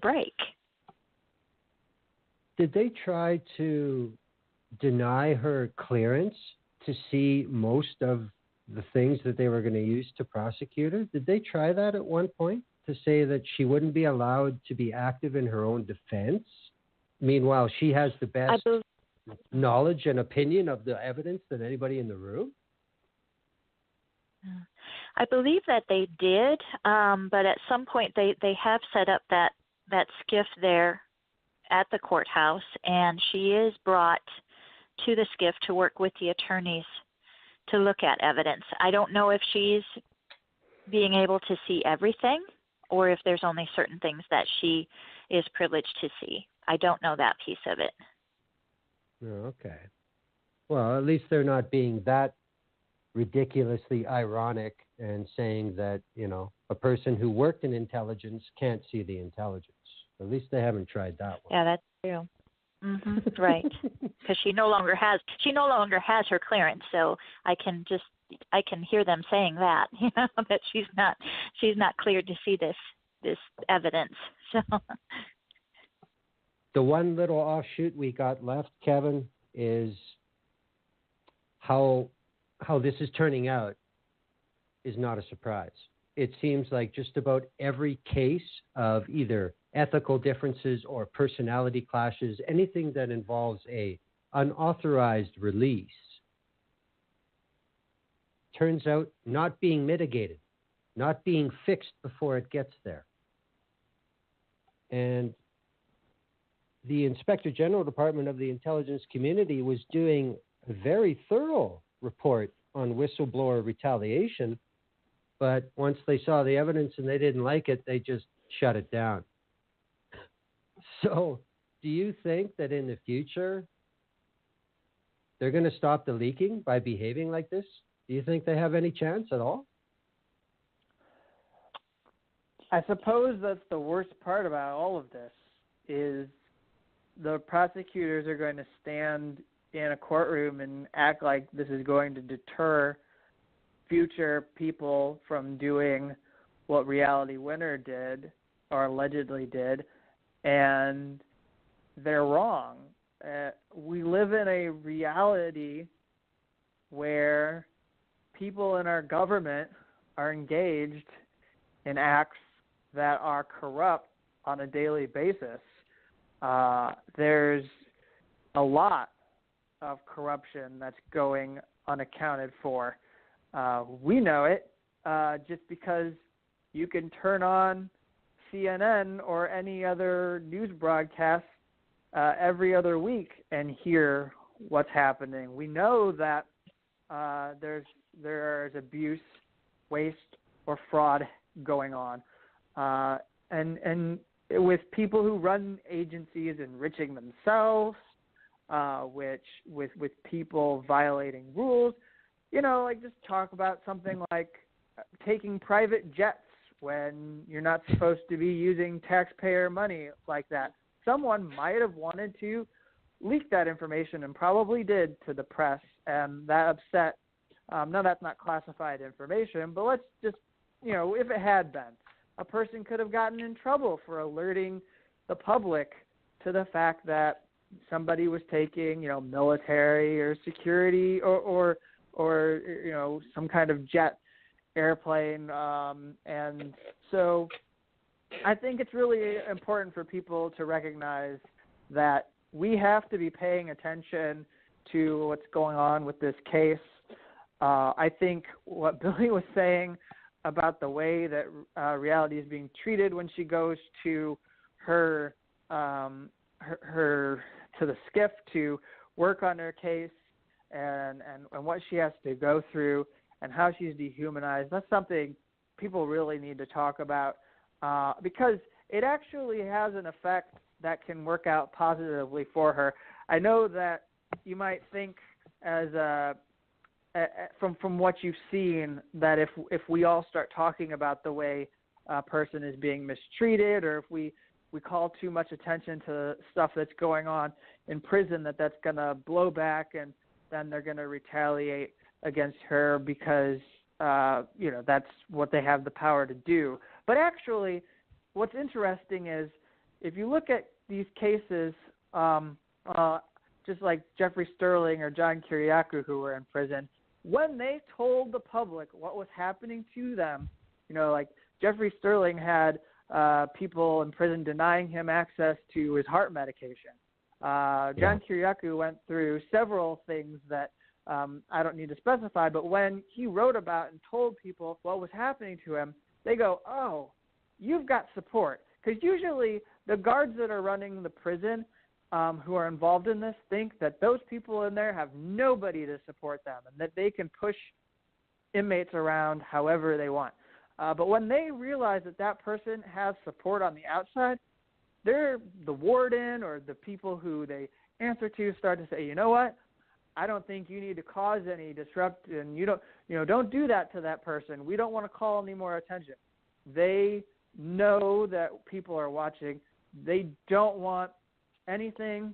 break. Did they try to deny her clearance to see most of the things that they were going to use to prosecute her? Did they try that at one point, to say that she wouldn't be allowed to be active in her own defense Meanwhile, she has the best knowledge and opinion of the evidence than anybody in the room? I believe that they did, but at some point they have set up that skiff there at the courthouse, and she is brought to the skiff to work with the attorneys to look at evidence. I don't know if she's being able to see everything or if there's only certain things that she is privileged to see. I don't know that piece of it. Okay. Well, at least they're not being that ridiculously ironic and saying that, a person who worked in intelligence can't see the intelligence. At least they haven't tried that one. Yeah, that's true. Mm-hmm. Right. Because she no longer has her clearance, so I can hear them saying that, that she's not cleared to see this evidence. So the one little offshoot we got left, Kevin, is how this is turning out is not a surprise. It seems like just about every case of either ethical differences or personality clashes, anything that involves a unauthorized release, turns out not being mitigated, not being fixed before it gets there. And the Inspector General Department of the Intelligence Community was doing a very thorough report on whistleblower retaliation, but once they saw the evidence and they didn't like it, they just shut it down. So do you think that in the future they're going to stop the leaking by behaving like this? Do you think they have any chance at all? I suppose that's the worst part about all of this is the prosecutors are going to stand in a courtroom and act like this is going to deter future people from doing what Leigh Winner did or allegedly did, and they're wrong. We live in a reality where people in our government are engaged in acts that are corrupt on a daily basis. There's a lot of corruption that's going unaccounted for. We know it just because you can turn on CNN or any other news broadcast every other week and hear what's happening. We know that there's abuse, waste, or fraud going on. And with people who run agencies enriching themselves, with people violating rules, like just talk about something like taking private jets when you're not supposed to be using taxpayer money like that. Someone might have wanted to leak that information and probably did to the press, and that upset. Now that's not classified information, but let's just, if it had been, a person could have gotten in trouble for alerting the public to the fact that somebody was taking, military or security or some kind of jet airplane. And so I think it's really important for people to recognize that we have to be paying attention to what's going on with this case. I think what Billie was saying about the way that reality is being treated when she goes to her to the skiff to work on her case and what she has to go through and how she's dehumanized, that's something people really need to talk about because it actually has an effect that can work out positively for her. I know that you might think as from what you've seen that if we all start talking about the way a person is being mistreated or if we call too much attention to stuff that's going on in prison, that's going to blow back and then they're going to retaliate against her because, that's what they have the power to do. But actually, what's interesting is if you look at these cases, just like Jeffrey Sterling or John Kiriakou who were in prison, when they told the public what was happening to them, like Jeffrey Sterling had people in prison denying him access to his heart medication. John Kiriakou went through several things that I don't need to specify, but when he wrote about and told people what was happening to him, they go, oh, you've got support. Because usually the guards that are running the prison who are involved in this think that those people in there have nobody to support them and that they can push inmates around however they want. But when they realize that that person has support on the outside, they're the warden or the people who they answer to start to say, you know what? I don't think you need to cause any disruption. Don't do that to that person. We don't want to call any more attention. They know that people are watching. They don't want anything,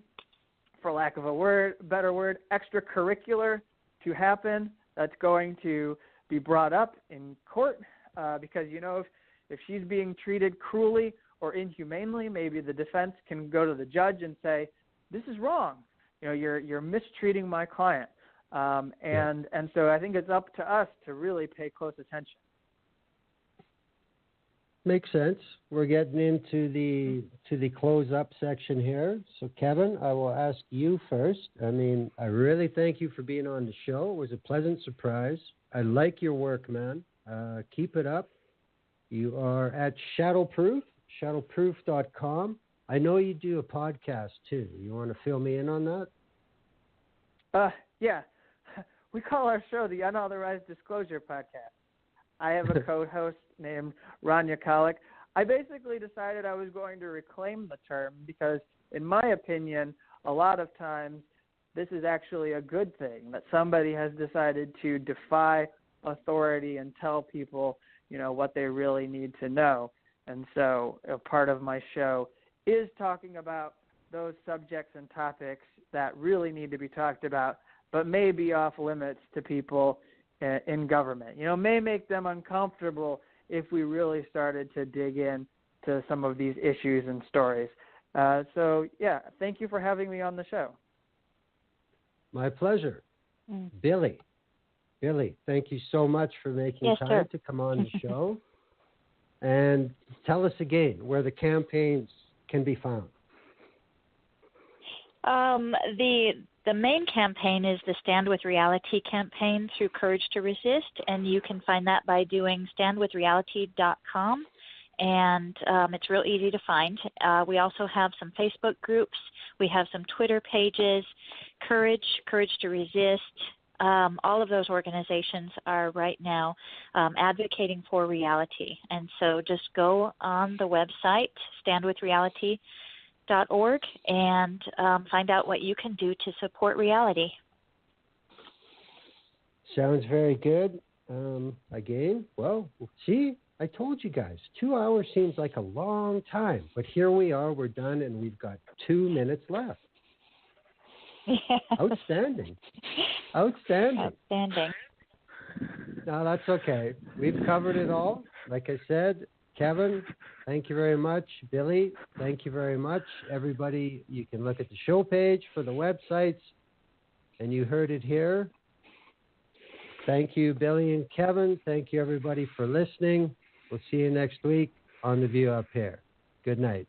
for lack of a better word, extracurricular to happen that's going to be brought up in court because, if she's being treated cruelly or inhumanely, maybe the defense can go to the judge and say, this is wrong. You're mistreating my client. And so I think it's up to us to really pay close attention. Makes sense. We're getting into the close-up section here. So, Kevin, I will ask you first. I really thank you for being on the show. It was a pleasant surprise. I like your work, man. Keep it up. You are at Shadowproof, shadowproof.com. I know you do a podcast, too. You want to fill me in on that? Yeah. We call our show the Unauthorized Disclosure Podcast. I have a co-host named Rania Kalik. I basically decided I was going to reclaim the term because, in my opinion, a lot of times this is actually a good thing, that somebody has decided to defy authority and tell people, what they really need to know. And so a part of my show is talking about those subjects and topics that really need to be talked about, but may be off limits to people in government. May make them uncomfortable if we really started to dig in to some of these issues and stories. Thank you for having me on the show. My pleasure. Billie, thank you so much for making time to come on the show. And tell us again where the campaigns can be found. The main campaign is the Stand With Reality campaign through Courage to Resist, and you can find that by doing standwithreality.com, and it's real easy to find. We also have some Facebook groups. We have some Twitter pages, Courage to Resist. All of those organizations are right now advocating for reality, and so just go on the website, standwithreality.org, and find out what you can do to support reality. Sounds very good. Again, I told you guys, 2 hours seems like a long time, but here we are, we're done, and we've got 2 minutes left. Yeah. Outstanding. No, that's okay. We've covered it all. Like I said, Kevin, thank you very much. Billie, thank you very much. Everybody, you can look at the show page for the websites, and you heard it here. Thank you, Billie and Kevin. Thank you, everybody, for listening. We'll see you next week on The View Up Here. Good night.